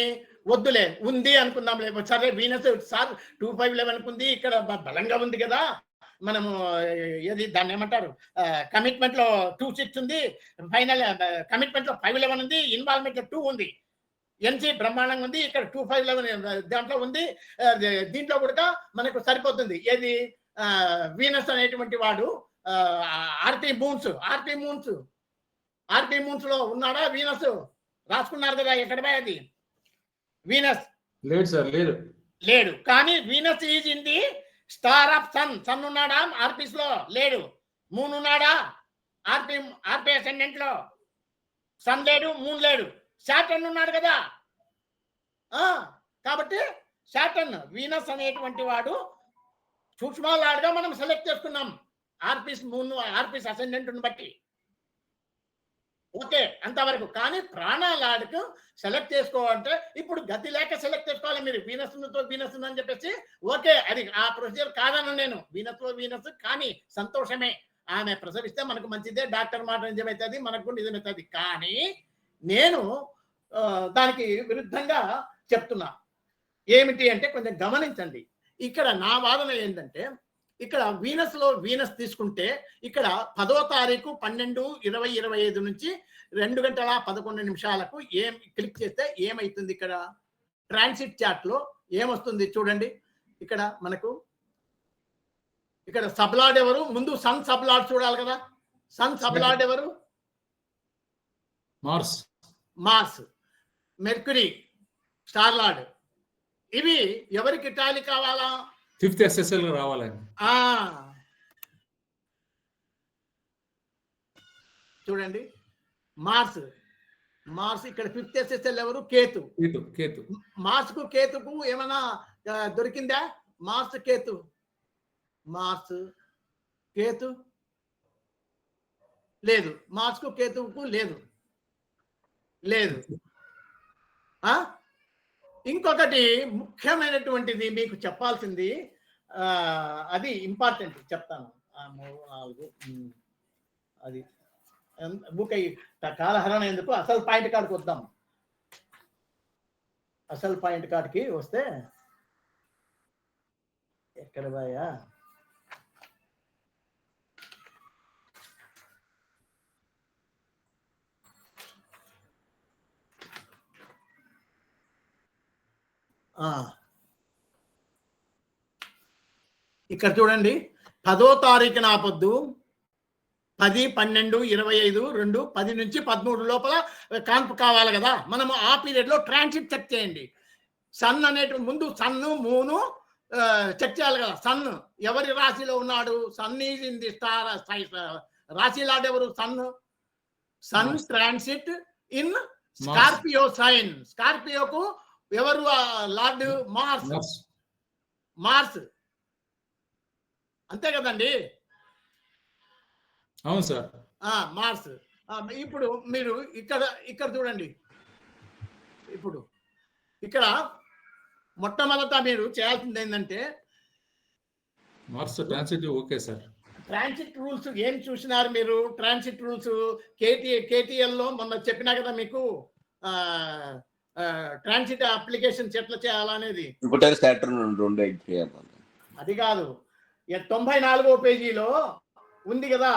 Speaker 6: వద్దులే, ఉంది అనుకుందాం. లేదు సరే, వీనస్ సార్ 2:5-11 ఉంది, ఇక్కడ బలంగా ఉంది కదా. మనము ఏది దాన్ని ఏమంటారు, కమిట్మెంట్ లో 2:6 ఉంది, ఫైనల్ కమిట్మెంట్ లో 5:11 ఉంది, ఇన్వాల్వ్మెంట్ లో 2 ఉంది, ఎన్సీ బ్రహ్మాండంగా ఉంది, ఇక్కడ 2:5-11 దాంట్లో ఉంది. దీంట్లో కూడా మనకు సరిపోతుంది. ఏది? వీనస్ అనేటువంటి వాడు ఆర్టీ మూన్స్ లో ఉన్నాడా వీనస్? రాసుకున్నారు కదా, ఎక్కడ అది వీనస్?
Speaker 5: లేదు సార్,
Speaker 6: లేడు. కానీ Venus is in the star of Sun ఉన్నాడా ఆర్పీస్ లో? లేడు. మూన్ ఉన్నాడా ఆర్పీ అసెండెంట్ లో? సన్ లేడు, మూన్ లేడు. సాటర్న్ ఉన్నాడు కదా. కాబట్టి సాటర్న్, వీనస్ అనేటువంటి వాడు సూక్ష్మలాడుగా మనం సెలెక్ట్ చేసుకున్నాం ఆర్పీస్ అసెండెంట్ బట్టి. ఓకే, అంతవరకు. కానీ ప్రాణాలాడుకు సెలెక్ట్ చేసుకోవాలంటే ఇప్పుడు గతి లేక సెలెక్ట్ చేసుకోవాలి. మీరు వీనస్ అని చెప్పేసి ఓకే, అది ఆ ప్రొసీజర్ కాదన్న నేను. వీనస్ కానీ సంతోషమే, ఆమె ప్రసవిస్తే మనకు మంచిదే, డాక్టర్ మాట నిజమవుతుంది, మనకు నిజమవుతుంది. కానీ నేను దానికి విరుద్ధంగా చెప్తున్నా. ఏమిటి అంటే కొంచెం గమనించండి. ఇక్కడ నా వాదన ఏంటంటే, ఇక్కడ వీనస్ లో వీనస్ తీసుకుంటే ఇక్కడ 10వ తారీఖు 12, 20, 25 నుంచి 2:11 ఏం క్లిక్ చేస్తే ఏమైతుంది? ఇక్కడ ట్రాన్సిట్ చార్ట్ లో ఏమొస్తుంది చూడండి. ఇక్కడ మనకు ఇక్కడ సబ్లార్డ్ ఎవరు? ముందు సన్ సబ్లార్డ్ చూడాలి కదా. సన్ సబ్లార్డ్ ఎవరు? Mars, Mercury, star lord. ఇవి ఎవరికి టాలీ కావాలా?
Speaker 5: 5th SSL రావాలని.
Speaker 6: చూడండి, మార్స్ ఇక్కడ 5th SSL ఎవరు? కేతు. మార్స్ కు కేతుకు ఏమైనా దొరికిందా? మార్స్ కేతు లేదు. మార్స్ కు కేతువుకు లేదు. ఇంకొకటి ముఖ్యమైనటువంటిది మీకు చెప్పాల్సింది, అది ఇంపార్టెంట్ చెప్తాను. 3, 4 అది బుక్ అయ్యి కాలహరణ ఎందుకు, అసలు పాయింట్ కార్డుకి వద్దాం. అసలు పాయింట్ కార్డుకి వస్తే ఎక్కడ బాయా ఇక్కడ చూడండి 10వ తారీఖున ఆపొద్దు 10/12/25 10 నుంచి 13 లోపల కాన్పు కావాలి కదా. మనము ఆ పీరియడ్ లో ట్రాన్సిట్ చెక్ చేయండి. సన్ అనేటువంటి ముందు సన్ను మూను చెక్ చేయాలి కదా. సన్ ఎవరి రాశిలో ఉన్నాడు? Sun is in the star రాశి లాడ్ ఎవరు? Sun transit in Scorpio sign. స్కార్పియోకు ఎవరు లార్డ్? మార్స్ అంతే కదండి.
Speaker 5: అవును సార్.
Speaker 6: మార్స్. ఇప్పుడు మీరు ఇక్కడ చూడండి. ఇప్పుడు ఇక్కడ మొట్టమొదట మీరు చేయాల్సింది ఏంటంటే
Speaker 5: Mars transit. Okay sir.
Speaker 6: Transit rules ఏం చూసినారు మీరు? ట్రాన్సిట్ రూల్స్ కేటీఎల్ లో మొన్న చెప్పినా కదా మీకు ట్రాన్సిట్ అప్లికేషన్స్ ఎట్లా చేయాలనేది. అది కాదు, 94వ పేజీలో ఉంది కదా.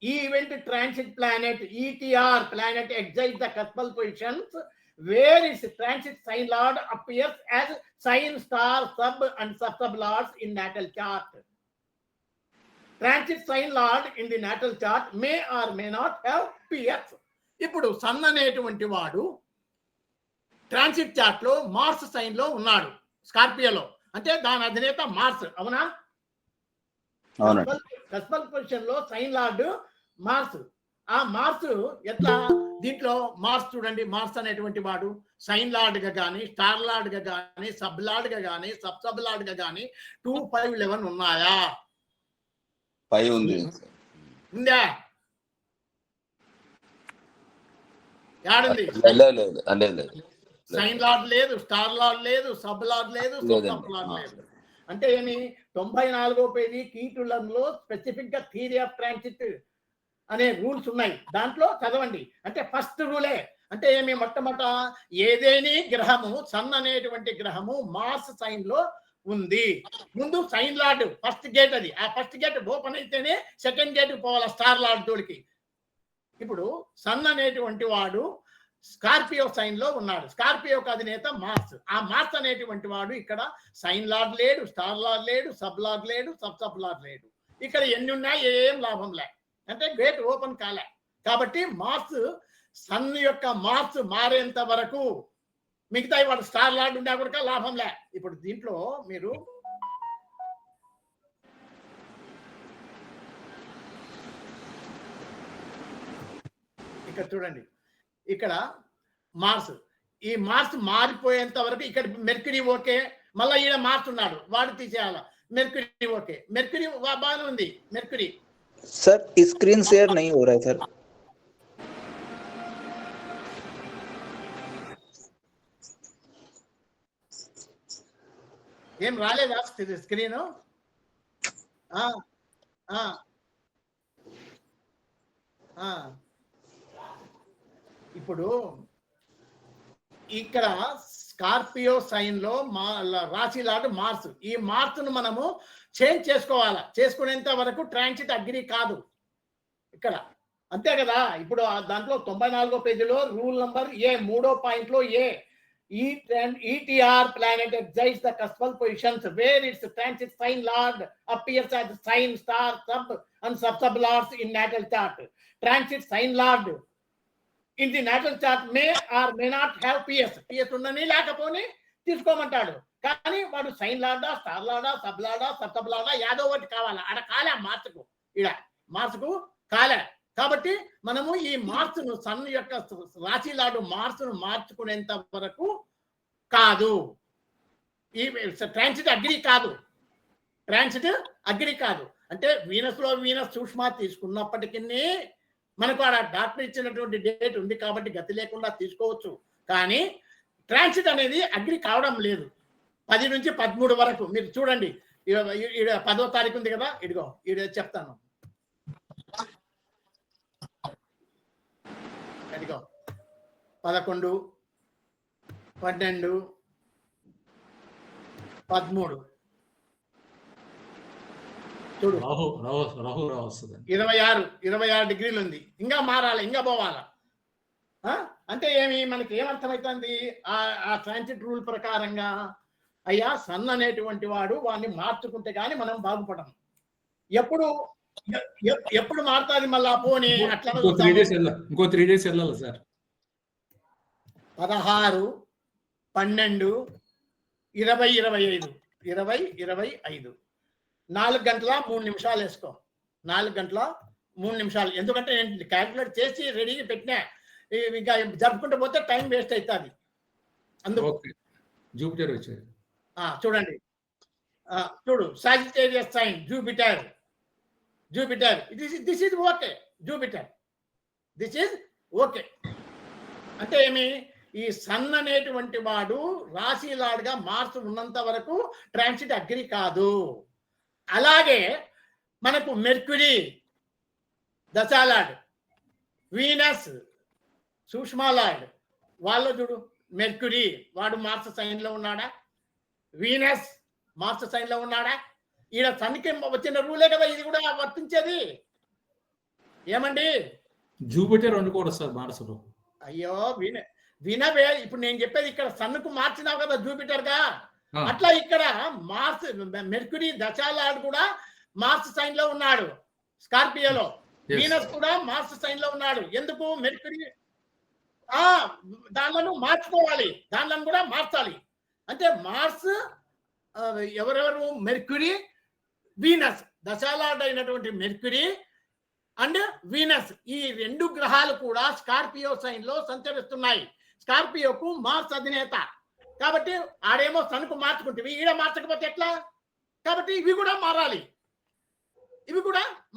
Speaker 6: Event transit planet E T R planet excite the cuspal positions where its transit sign lord appears as sign star sub and sub lords in natal chart. Transit sign lord in the natal chart may or may not have pierce. ఇప్పుడు sun అనేటువంటి వాడు transit chart లో Mars sign లో ఉన్నాడు, స్కార్పియోలో. అంటే దాని అధినేత మార్స్, అవునా? కస్పల్ పొజిషన్ లో సైన్ లార్డ్ మార్స్. ఆ మార్స్ ఎట్లా? దీంట్లో మార్స్ చూడండి. మార్స్ అనేటువంటి వాడు సైన్ లార్డ్ గా గానీ, స్టార్ లార్డ్ గా గానీ, సబ్ లార్డ్ గా గానీ, సబ్ లార్డ్ గా గానీ 2, 5, 11 ఉన్నాయా?
Speaker 4: 5 ఉంది.
Speaker 6: ఉందా? ఏడుంది? సైన్ లార్డ్ లేదు, స్టార్ లార్డ్ లేదు, సబ్ లార్డ్ లేదు, సబ్ లార్డ్ లేదు. అంటే ఏమి? 94వ పేజీ కీటులంలో స్పెసిఫిక్ గా థియరీ ఆఫ్ ట్రాన్సిట్ అనే రూల్స్ ఉన్నాయి. దాంట్లో చదవండి. అంటే ఫస్ట్ రూలే అంటే ఏమి? మొట్టమొదట ఏదేని గ్రహము, సన్ అనేటువంటి గ్రహము మార్స్ సైన్ లో ఉంది. ముందు సైన్ లార్డ్ ఫస్ట్ గేట్, అది ఆ ఫస్ట్ గేట్ ఓపెన్ అయితేనే సెకండ్ గేట్ పోవాలి స్టార్ లార్డ్ తోడికి. ఇప్పుడు సన్ అనేటువంటి వాడు స్కార్పియో సైన్ లో ఉన్నాడు. స్కార్పియోకి అధినేత మార్స్. ఆ మార్స్ అనేటువంటి వాడు ఇక్కడ సైన్ లార్డ్ లేడు, స్టార్ లార్డ్ లేడు, సబ్ లార్డ్ లేడు, సబ్ లార్డ్ లేడు. ఇక్కడ ఎన్ని ఉన్నాయి? ఏం లాభం లే, అంటే గేట్ ఓపెన్ కాలే. కాబట్టి మార్స్, సన్ యొక్క మార్స్ మారేంత వరకు మిగతా వాడు స్టార్ లార్డ్ ఉండే కూడా లాభం లే. ఇప్పుడు దీంట్లో మీరు ఇక్కడ చూడండి. ఇక్కడ మార్స్, ఈ మార్స్ మారిపోయేంత వరకు ఇక్కడ మెర్క్యూరీ ఓకే. మళ్ళీ ఈయన మార్స్ ఉన్నాడు, వాడు తీసేయాల. మెర్క్యూరీ ఓకే, మెర్క్యూరీ బాగానే ఉంది. మెర్క్యూరీ
Speaker 2: सर स्क्रीन शेयर नहीं हो रहा है सर.
Speaker 6: ఏం రాలేదా స్క్రీన్? ఇప్పుడు ఇక్కడ స్కార్పియో సైన్ లో రాశి లార్డ్ మార్స్. ఈ మార్స్ ను మనము చేంజ్ చేసుకోవాలా. చేసుకునేంత వరకు ట్రాన్సిట్ అగ్రి కాదు ఇక్కడ, అంతే కదా. ఇప్పుడు దాంట్లో 94వ పేజీలో రూల్ నంబర్ ఏ 3వ పాయింట్ లో ఏ ETR planet excites the cuspal positions where its transit sign lord appears as sign star sub and sub lords in natal chart. Transit sign lord in the natal chart may or may not have PS. PS ఉండని లేకపోని తీసుకోమంటాడు. కానీ వాడు sign లార్డా, star లార్డా, sub లార్డా, sub లార్డా యాదో ఒకటి కావాలా. ఆడ కాలే మార్చుకు, ఈడ మార్చుకు కాలే. కాబట్టి మనము ఈ మార్చును, సన్ యొక్క రాశి లాడు మార్చును మార్చుకునేంత వరకు కాదు. ఈ ట్రాన్సిట్ అగ్రి కాదు, ట్రాన్సిట్ అగ్రి కాదు. అంటే వీనస్ లో వీనస్ సూక్ష్మ తీసుకున్నప్పటికీ మనకు ఆడ డాక్టర్ ఇచ్చినటువంటి డేట్ ఉంది కాబట్టి గతి లేకుండా తీసుకోవచ్చు. కానీ ట్రాన్సిట్ అనేది అగ్రి కావడం లేదు. 10 నుంచి 13 వరకు మీరు చూడండి. 10వ తారీఖు ఉంది కదా, ఇదిగో ఇది చెప్తాను. ఇదిగో 11, 12, 13 చూడు
Speaker 5: రాహు వస్తుంది.
Speaker 6: 26 డిగ్రీలు ఉంది, ఇంకా మారాలి, ఇంకా పోవాలా. అంటే ఏమి మనకి ఏమర్థమవుతుంది ఆ ట్రాన్సిట్ రూల్ ప్రకారంగా? అయ్యా సన్ అనేటువంటి వాడు వాడిని మార్చుకుంటే గాని మనం బాగుపడం. ఎప్పుడు మారుతుంది మళ్ళా పోనీ అట్లా
Speaker 5: ఇంకో 3 days వెళ్ళాలి సార్.
Speaker 6: 16, 12, 20, 25 4 గంటల 3 నిమిషాలు వేసుకో. 4 గంటల 3 నిమిషాలు. ఎందుకంటే నేను క్యాల్కులేట్ చేసి రెడీగా పెట్టినా, ఇంకా జరుపుకుంటూ పోతే టైం వేస్ట్ అవుతుంది. అందుకు
Speaker 5: జూపిటర్ వచ్చారు.
Speaker 6: చూడండి, చూడు Sagittarius sign Jupiter. This is okay. Jupiter this is okay. అంటే ఏమి? ఈ సన్ అనేటువంటి వాడు రాశిలాడుగా మార్స్ ఉన్నంత వరకు ట్రాన్సిట్ అగ్రి కాదు. అలాగే మనకు మెర్క్యూరీ దశాలాడ్, వీనస్ సూక్ష్మాలాడ్. వాళ్ళు చూడు, మెర్క్యూరీ వాడు మార్స్ సైన్ లో ఉన్నాడా, వీనస్ మార్స్ సైన్ లో ఉన్నాడా? ఈడ సన్కి వచ్చిన రూలే కదా ఇది కూడా వర్తించేది. ఏమండి?
Speaker 5: జూపిటర్ అనుకోడు సార్ మార్సులో.
Speaker 6: అయ్యో వినవే, ఇప్పుడు నేను చెప్పేది ఇక్కడ సన్నుకు మార్చినావు కదా జూపిటర్ గా, అట్లా ఇక్కడ మార్స్ మెర్క్యూరీ దశాలాడ్ కూడా మార్స్ సైన్ లో ఉన్నాడు స్కార్పియోలో. వీనస్ కూడా మార్స్ సైన్ లో ఉన్నాడు. ఎందుకు? మెర్క్యూరీ దానిలను మార్చుకోవాలి, దానిలను కూడా మార్చాలి. అంటే మార్స్ ఎవరెవరు? Mercury, Venus. దశాలాడ్ అయినటువంటి మెర్క్యూరీ అండ్ వీనస్, ఈ 2 గ్రహాలు కూడా స్కార్పియో సైన్ లో సంచరిస్తున్నాయి. స్కార్పియోకు మార్స్ అధినేత కాబట్టి ఆడేమో సన్కు మార్చుకుంటే ఈడ మార్చకపోతే ఎట్లా? కాబట్టి ఇవి కూడా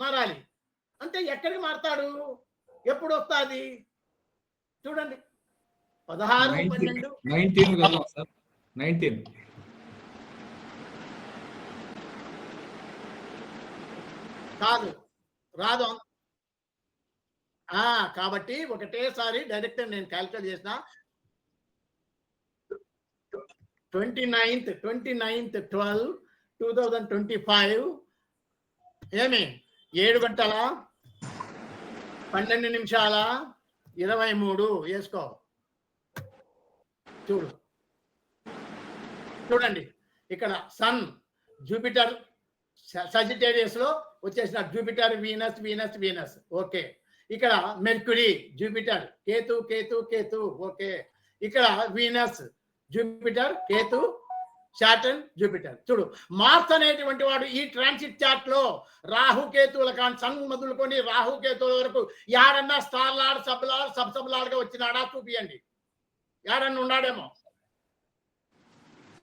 Speaker 6: మారాలి. అంటే ఎక్కడికి మారుతాడు? ఎప్పుడు వస్తుంది చూడండి. 16, 12,
Speaker 5: 19 కదా సార్. 19
Speaker 6: కాదు, రాదు. కాబట్టి ఒకటేసారి డైరెక్ట్ నేను క్యాల్కులేట్ చేసిన 29th 12, 2025 ఏమి 7 గంటల 12 నిమిషాల 23 వేసుకో. చూడండి ఇక్కడ సన్ జూపిటర్ సజిటేరియస్ లో వచ్చేసిన జూపిటర్ వీనస్ ఓకే. ఇక్కడ మెర్క్యూరీ జూపిటర్ కేతు ఓకే. ఇక్కడ Venus Jupiter Ketu Saturn Jupiter. చూడు, మార్స్ అనేటువంటి వాడు ఈ ట్రాన్సిట్ చార్ట్ లో రాహుకేతువుల కానీ సన్ మొదలుకొని రాహుకేతువుల వరకు యాడన్నా స్టార్ లార్డ్, సబ్ లార్డ్ గా వచ్చినాడా చూపియండి. యాడన్నా ఉన్నాడేమో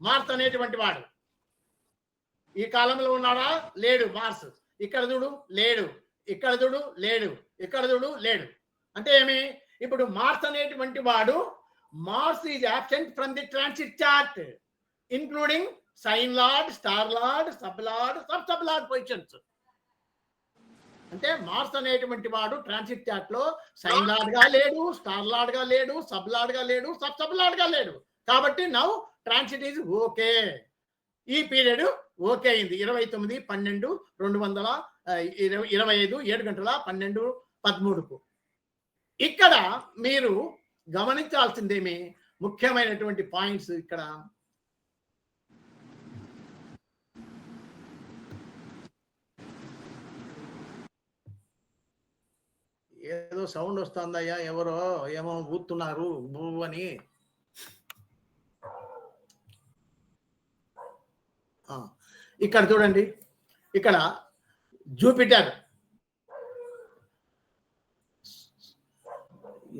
Speaker 6: మార్స్ అనేటువంటి వాడు. ఈ కాలంలో ఉన్నాడా? లేడు మార్స్. ఇక్కడ చూడు లేడు, ఇక్కడ చూడు లేడు, ఇక్కడ చూడు లేడు. అంటే ఏమి? ఇప్పుడు మార్స్ అనేటువంటి వాడు Mars is absent from the transit chart including sign lord, star lord, sub lord positions. అంటే మార్స్ అనేటువంటి వాడు ట్రాన్సిట్ చార్ట్ లో సైన్ లార్డ్ గా లేడు, స్టార్ లార్డ్ గా లేడు, సబ్ లార్డ్ గా లేడు, సబ్ లార్డ్ గా లేడు. కాబట్టి నౌ ట్రాన్సిట్ ఈజ్ ఓకే. ఈ పీరియడ్ ఓకే అయింది. 29, 12, 2025 7 గంటల 12, 13కు. ఇక్కడ మీరు గమనించాల్సిందేమి ముఖ్యమైనటువంటి పాయింట్స్ ఇక్కడ. ఏదో సౌండ్ వస్తుందయ్యా, ఎవరో ఏమో ఊతున్నారు భూ అని. ఇక్కడ చూడండి, ఇక్కడ జూపిటర్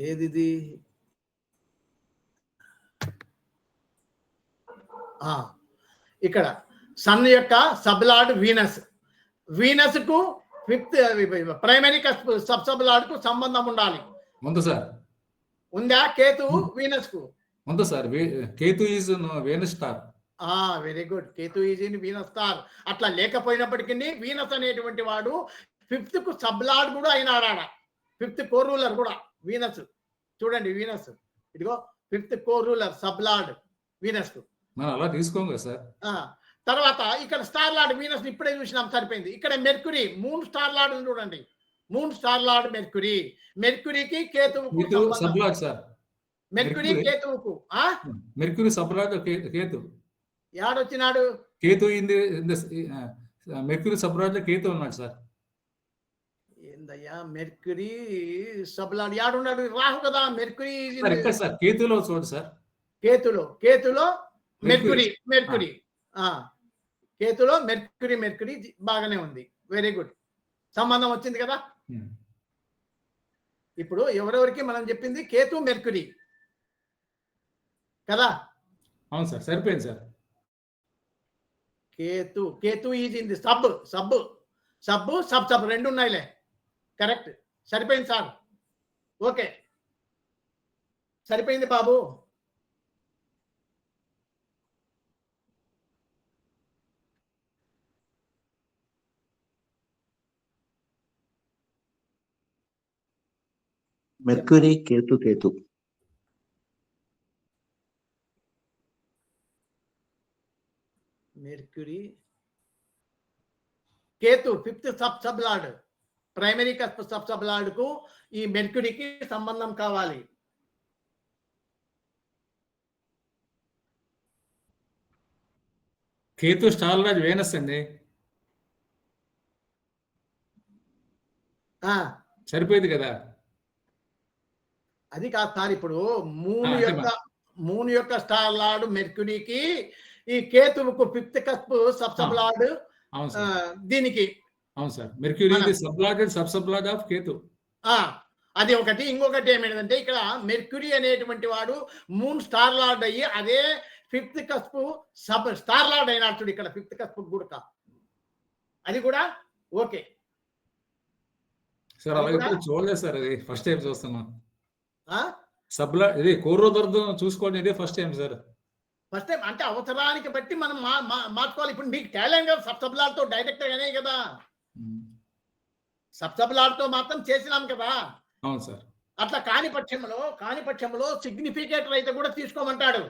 Speaker 6: ఏది ఇక్కడ సన్ యొక్క సబ్లార్డ్ వీనస్ కు 5th ప్రైమరీ సబ్ లార్డ్ కు సంబంధం ఉండాలి. ఉందా? కేతు వీనస్ కు
Speaker 5: ఉంది sir. Ketu is Venus star.
Speaker 6: Very good. Ketu is in Venus star. అట్లా లేకపోయినప్పటికీ వీనస్ అనేటువంటి వాడు 5th కు సబ్ లార్డ్ కూడా అయినాడా. 5th కో రూలర్ కూడా వీనస్. చూడండి వీనస్, ఇదిగో 5th కో రూలర్ సబ్ లార్డ్ వీనస్ కు.
Speaker 5: మనం అలా తీసుకోం కదా సార్.
Speaker 6: తర్వాత ఇక్కడ స్టార్ లార్డ్ వీనస్ ఇప్పుడే చూసినాం, సరిపోయింది. ఇక్కడ మెర్క్యూరీ మూన్ స్టార్ లార్డ్ చూడండి, మూన్ స్టార్ లార్డ్ మెర్క్యూరీ. మెర్క్యూరీకి కేతువుకు
Speaker 5: కేతు
Speaker 6: సంబంధం.
Speaker 5: Sub lord sir.
Speaker 6: మెర్క్యూరీ కేతువుకు
Speaker 5: మెర్క్యూరీ సబ్లాడ్ కేతు.
Speaker 6: యాడొచ్చినాడు?
Speaker 5: కేతు ఇంది మెర్క్యూరీ సబ్లాడ్ లో కేతు ఉన్నాడు సార్.
Speaker 6: ఏందయ్యా మెర్క్యూరీ సబ్లాడ్ యాడున్నాడు? రాహు కదా మెర్క్యూరీ.
Speaker 5: సార్ ఇక్కడ సార్ కేతులో చూడు సార్.
Speaker 6: కేతులో మెర్క్యూరీ కేతులో మెర్క్యూరీ బాగానే ఉంది. వెరీ గుడ్, సంబంధం వచ్చింది కదా. ఇప్పుడు ఎవరెవరికి మనం చెప్పింది కేతు మెర్క్యూరీ కదా.
Speaker 5: అవును సార్, సరిపోయింది sir.
Speaker 6: Ketu is in the sub రెండు ఉన్నాయిలే. కరెక్ట్, సరిపోయింది సార్. ఓకే, సరిపోయింది బాబు.
Speaker 2: Mercury Ketu
Speaker 6: Mercury Ketu fifth sub lord, primary sub lord కు ఈ మెర్క్యూరీకి సంబంధం కావాలి.
Speaker 5: కేతు స్టార్ లార్డ్ వేనస్ అండి. సరిపోయింది కదా.
Speaker 6: అది కాదు సార్, ఇప్పుడు మూన్ యొక్క స్టార్ లార్డ్ మెర్క్యూరీకి, ఈ కేతువుకు ఫిఫ్త్ కస్ప్ సబ్ లార్డ్ దీనికి.
Speaker 5: అవును sir, mercury sub lord of Ketu.
Speaker 6: అది ఒకటి. ఇంకొకటి ఏమైందంటే ఇక్కడ మెర్క్యూరీ అనేటువంటి వాడు మూన్ స్టార్ లార్డ్ అయ్యి అదే ఫిఫ్త్ కస్ప్ స్టార్ లార్డ్ అయినాడు చూడు. ఇక్కడ ఫిఫ్త్ కస్ప్ కూడా అది కూడా ఓకే
Speaker 5: సార్. అలాగే చూడలేదు సార్, అది ఫస్ట్ టైం చూస్తున్నాం. ఇది కోర్రోదర్దం చూసుకోండి, ఇదే first time sir.
Speaker 6: First time అంటే అవసరానికి బట్టి మనం మార్చుకోవాలి. ఇప్పుడు మీకు టాలెంట్ సబ్ లార్డ్ తో డైరెక్ట్ గానే కదా, సబ్ లార్డ్ తో మాత్రం చేసినాం కదా.
Speaker 5: అవును సార్.
Speaker 6: అట్లా కాని పక్షంలో సిగ్నిఫికేటర్ అయితే కూడా తీసుకోమంటాడు.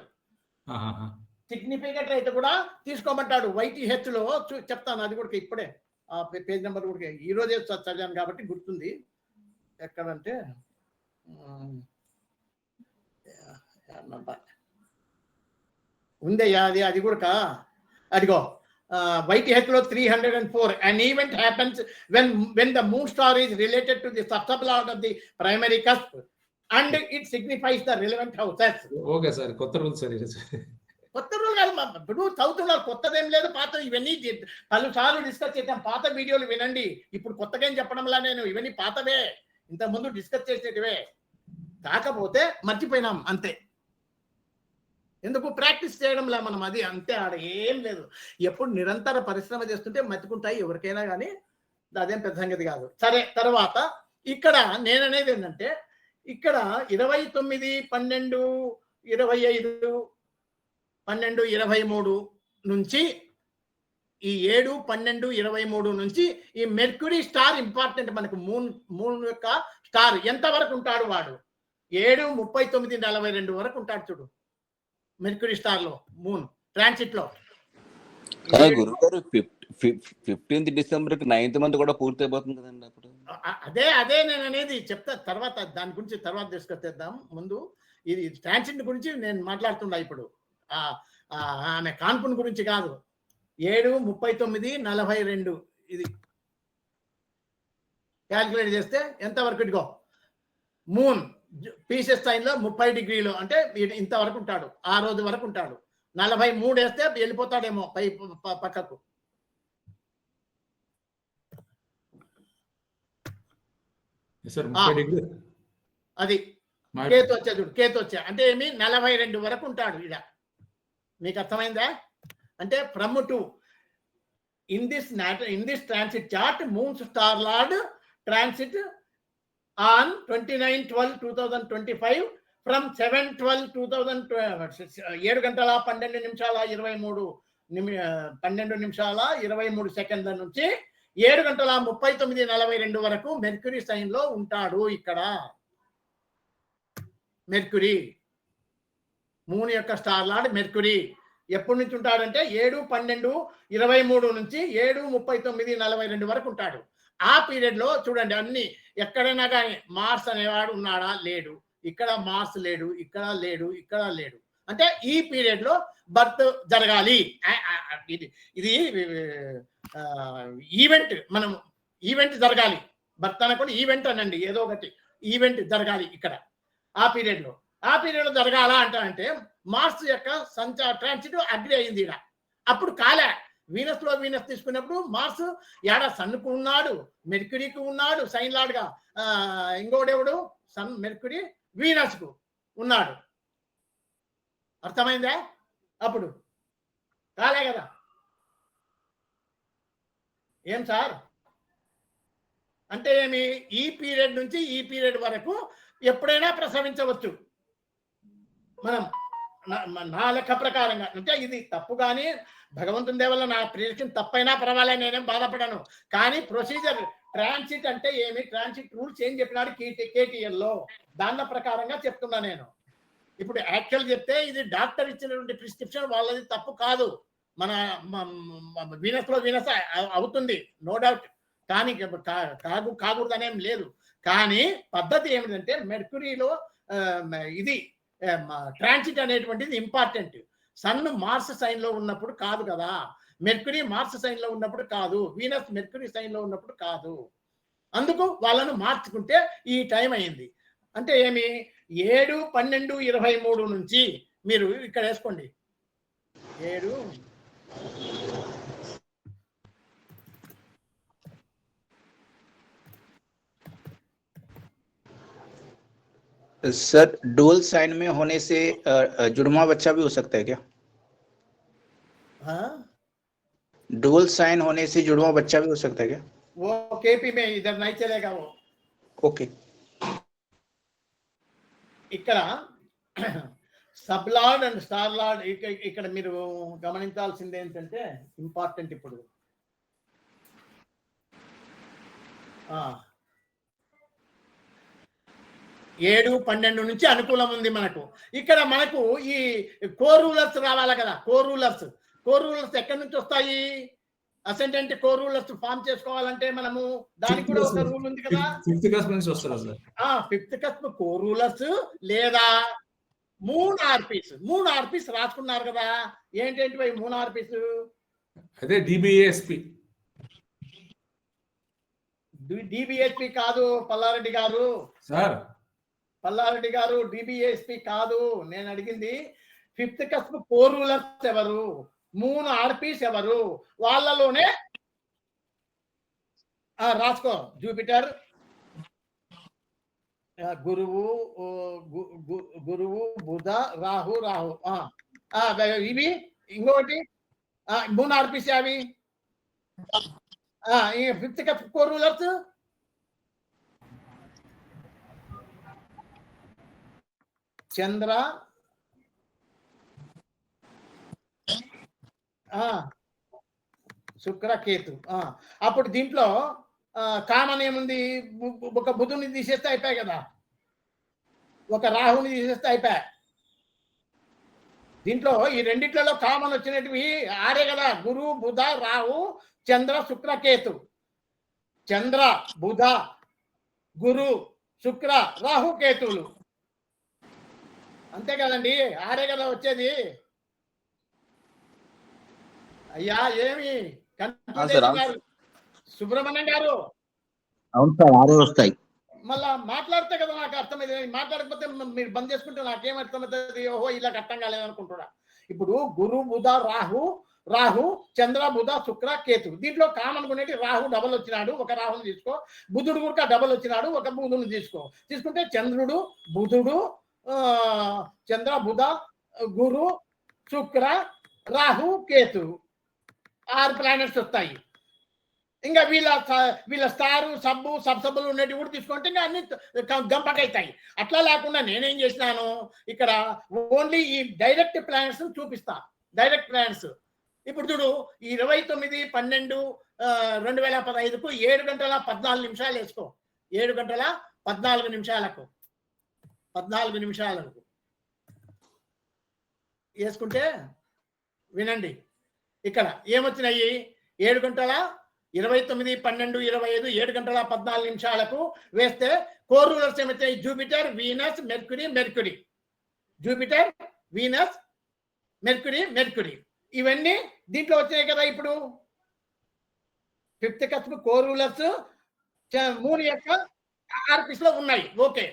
Speaker 6: YTH లో చెప్తాను, అది కూడా ఇప్పుడే ఆ పేజ్ నెంబర్ కూడా ఈ రోజే చదివాను కాబట్టి గుర్తుంది. ఎక్కడంటే ఉందయ్యా అది కూడా అదిగో YTH లో 304. An event happens when the moon star is related to the sub lord of the primary cusp and it signifies the relevant houses.
Speaker 5: Okay sir, కొత్త రూల్ సార్.
Speaker 6: కొత్త రూల్ కాదు, ఇప్పుడు చదువుతున్నారు, కొత్తదేం లేదు. పాత ఇవన్నీ పలుసార్లు డిస్కస్ చేద్దాం. పాత వీడియోలు వినండి. ఇప్పుడు కొత్తగా ఏం చెప్పడంలా నేను, ఇవన్నీ పాతవే, ఇంతకుముందు డిస్కస్ చేసేటివే. కాకపోతే మర్చిపోయినాం అంతే. ఎందుకు ప్రాక్టీస్ చేయడంలా మనం, అది అంతే. ఆడ ఏం లేదు. ఎప్పుడు నిరంతర పరిశ్రమ చేస్తుంటే మర్చిపోతాయి ఎవరికైనా కానీ, అదేం పెద్ద సంగతి కాదు. సరే, తర్వాత ఇక్కడ నేననేది ఏంటంటే, ఇక్కడ 29, 12, 25, 12, 23 నుంచి ఈ 7, 12, 23 నుంచి ఈ మెర్క్యూరీ స్టార్ ఇంపార్టెంట్ మనకు. మూన్ యొక్క స్టార్ ఎంత వరకు ఉంటాడు వాడు? 7, 39, 42 వరకు ఉంటాడు చూడు మెర్క్యూరీ స్టార్ లో, మూన్ ట్రాన్సిట్ లో.
Speaker 4: గురుగారు 15th డిసెంబర్కి 9th మంత్ కూడా పూర్తి అయిపోతుంది కదండి అప్పుడు.
Speaker 6: అదే నేను అనేది చెప్తా, తర్వాత దాని గురించి తర్వాత డిస్కస్ చేద్దాం. ముందు ఇది ట్రాన్సిట్ గురించి నేను మాట్లాడుతున్నా. ఇప్పుడు ఆమె కాన్పున్ గురించి కాదు. 7, 39, 42 ఇది క్యాల్కులేట్ చేస్తే ఎంత వరకు? ఇదిగో మూన్ పీసెస్ సైన్ లో 30 డిగ్రీలు అంటే ఇంతవరకు ఉంటాడు, ఆ రోజు వరకు ఉంటాడు. 43 వేస్తే వెళ్ళిపోతాడేమో పక్కకు. అది కేతు వచ్చా చూడు, కేతు వచ్చా అంటే ఏమి 42 వరకు ఉంటాడు. ఇడ మీకు అర్థమైందా? అంటే from to in this transit chart moons star lord transit on 29/12/2025 from 7/12/2000 7 గంటల 12 నిమిషాల 23 సెకండ్ల నుంచి 7 గంటల 39:42 వరకు మెర్క్యూరీ సైన్ లో ఉంటాడు. ఇక్కడ మెర్క్యూరీ మూన్ యొక్క స్టార్ లార్డ్ మెర్క్యూరీ ఎప్పటి నుంచి ఉంటాడంటే 7/12/23 నుంచి 7/39/42 వరకు ఉంటాడు. ఆ పీరియడ్ లో చూడండి అన్ని ఎక్కడైనా కానీ మార్స్ అనేవాడు ఉన్నాడా? లేడు. ఇక్కడ మార్స్ లేడు, ఇక్కడ లేడు, ఇక్కడ లేడు. అంటే ఈ పీరియడ్ లో బర్త్ జరగాలి. ఇది ఈవెంట్, మనం ఈవెంట్ జరగాలి. బర్త్ అనకుండా ఈవెంట్ అనండి, ఏదో ఒకటి ఈవెంట్ జరగాలి ఇక్కడ ఆ పీరియడ్ లో. ఆ పీరియడ్ లో జరగాల అంటే మార్స్ యొక్క ట్రాన్సిట్ అగ్రి అయింది ఇక్కడ. అప్పుడు కాలే. వీనస్ లో వీనస్ తీసుకున్నప్పుడు మార్స్ యాడ సన్కు ఉన్నాడు, మెర్క్యూరీకి ఉన్నాడు సైన్ లార్డ్ గా, ఇంకోడెవడు సన్ మెర్క్యూరీ వీనస్ కు ఉన్నాడు. అర్థమైందా? అప్పుడు కాలే కదా. ఏం సార్ అంటే ఏమి? ఈ పీరియడ్ నుంచి ఈ పీరియడ్ వరకు ఎప్పుడైనా ప్రసవించవచ్చు మనం, నా లెక్క ప్రకారంగా. అంటే ఇది తప్పు, కానీ భగవంతుని దేవల్ల నా ప్రిడిక్షన్ తప్పైనా పర్వాలే, నేనేం బాధపడను. కానీ ప్రొసీజర్ ట్రాన్సిట్ అంటే ఏమి, ట్రాన్సిట్ రూల్స్ ఏం చెప్పినాడు కేటీఎల్లో, దాని ప్రకారంగా చెప్తున్నా నేను. ఇప్పుడు యాక్చువల్ చెప్తే ఇది డాక్టర్ ఇచ్చినటువంటి ప్రిస్క్రిప్షన్, వాళ్ళది తప్పు కాదు. మన వీనస్ లో వీనస్ అవుతుంది, నో డౌట్. కానీ కాకూడదనేం లేదు. కానీ పద్ధతి ఏమిటంటే మెర్క్యూరీలో ఇది ట్రాన్సిట్ అనేటువంటిది ఇంపార్టెంట్. సన్ మార్స్ సైన్ లో ఉన్నప్పుడు కాదు కదా, మెర్క్యూరీ మార్స్ సైన్ లో ఉన్నప్పుడు కాదు, వీనస్ మెర్క్యూరీ సైన్ లో ఉన్నప్పుడు కాదు. అందుకు వాళ్ళను మార్చుకుంటే ఈ టైం అయింది. అంటే ఏమి 7/12/23 నుంచి మీరు ఇక్కడ వేసుకోండి. 7
Speaker 2: सर डुअल साइन में होने से जुड़वा बच्चा भी हो सकता है क्या?
Speaker 6: हाँ,
Speaker 2: डुअल साइन होने से जुड़वा बच्चा भी हो सकता है क्या?
Speaker 6: वो केपी में इधर नहीं चलेगा वो.
Speaker 2: ओके.
Speaker 6: ఇక్కడ sub lord and star lord ఇక్కడ మీరు గమనించాల్సింది ఏంటంటే ఇంపార్టెంట్. ఇప్పుడు 7/12 నుంచి అనుకూలం ఉంది మనకు. ఇక్కడ మనకు ఈ కోరూలర్స్ రావాలి కదా. కోరూలర్స్ ఎక్కడి నుంచి వస్తాయి? అసెండెంట్ కోరూలర్స్ ఫామ్ చేసుకోవాలంటే మనము దానికి కూడా ఒక రూల్ ఉంది కదా.
Speaker 5: 5th కస్ప్ నుంచి వస్తారు సార్.
Speaker 6: 5th కస్ప్ కోరూలర్స్ లేదా మూన్ ఆర్పీస్ రాసుకున్నారు కదా. ఏంటంటే మూన్ ఆర్పీస్
Speaker 5: అదే డిబిఏఎస్పి.
Speaker 6: డిబిఎస్పి కాదు పల్లారెడ్డి గారు.
Speaker 5: సార్
Speaker 6: పల్లారెడ్డి గారు డిబిఎస్పి కాదు. నేను అడిగింది 5th కస్ప్ కోరూలర్స్ ఎవరు, మూన్ ఆర్పీస్ ఎవరు, వాళ్ళలోనే రాసుకో. జూపిటర్, గురువు బుధ రాహు ఇవి. ఇంకొకటి మూన్ ఆర్పీస్ అవి 5th కస్ప్ కోరూలర్స్. చంద్ర, శుక్ర, కేతు. అప్పుడు దీంట్లో కామన్ ఏముంది? ఒక బుధుని తీసేస్తే అయిపోయాయి కదా, ఒక రాహుని తీసేస్తే అయిపోయాయి. దీంట్లో ఈ రెండిట్లలో కామన్ వచ్చినవి 6 కదా. గురు, బుధ, రాహు, చంద్ర, శుక్ర, కేతు. చంద్ర, బుధ, గురు, శుక్ర, రాహు, కేతువులు. అంతే కదండి, 6 కదా వచ్చేది. అయ్యా ఏమి సుబ్రహ్మణ్యం గారు?
Speaker 2: అవును సార్, 6 వస్తాయి.
Speaker 6: మళ్ళా మాట్లాడితే కదా నాకు అర్థమైంది. మాట్లాడకపోతే మీరు బంద్ చేసుకుంటే నాకేం అర్థమవుతుంది? ఓహో ఇలా అర్థం కాలేదనుకుంటున్నా. ఇప్పుడు గురు, బుధ, రాహు, చంద్ర, బుధ, శుక్ర, కేతు. దీంట్లో కామన్ కొనేటి రాహు డబల్ వచ్చినాడు, ఒక రాహుని తీసుకో. బుధుడు కూడా డబల్ వచ్చినాడు, ఒక బుధుని తీసుకుంటే చంద్రుడు, బుధుడు, చంద్ర, బుధ, గురు, శుక్ర, రాహు, కేతు 6 ప్లానెట్స్ వస్తాయి. ఇంకా వీళ్ళ స్టారు సబ్బులు ఉన్నట్టు కూడా తీసుకుంటే ఇంకా అన్ని గంపకైతాయి. అట్లా లేకుండా నేనేం చేసినాను, ఇక్కడ ఓన్లీ ఈ డైరెక్ట్ ప్లానెట్స్ చూపిస్తా. డైరెక్ట్ ప్లానెట్స్ ఇప్పుడు చూడు, 29/12/2015కు 7:14 వేసుకో. 7:14 14 నిమిషాలకు వేసుకుంటే వినండి, ఇక్కడ ఏమొచ్చినాయి? 7 గంటల 29, 12, 25, 7 గంటల 14 నిమిషాలకు వేస్తే కోర్ రూలర్స్ ఏమొచ్చాయి? Jupiter, Venus, Mercury, Mercury, Jupiter, Venus, Mercury, Mercury. ఇవన్నీ దీంట్లో వచ్చినాయి కదా. ఇప్పుడు 5th cusp core rulers moon యొక్క ఆర్పిస్ లో ఉన్నాయి. ఓకే,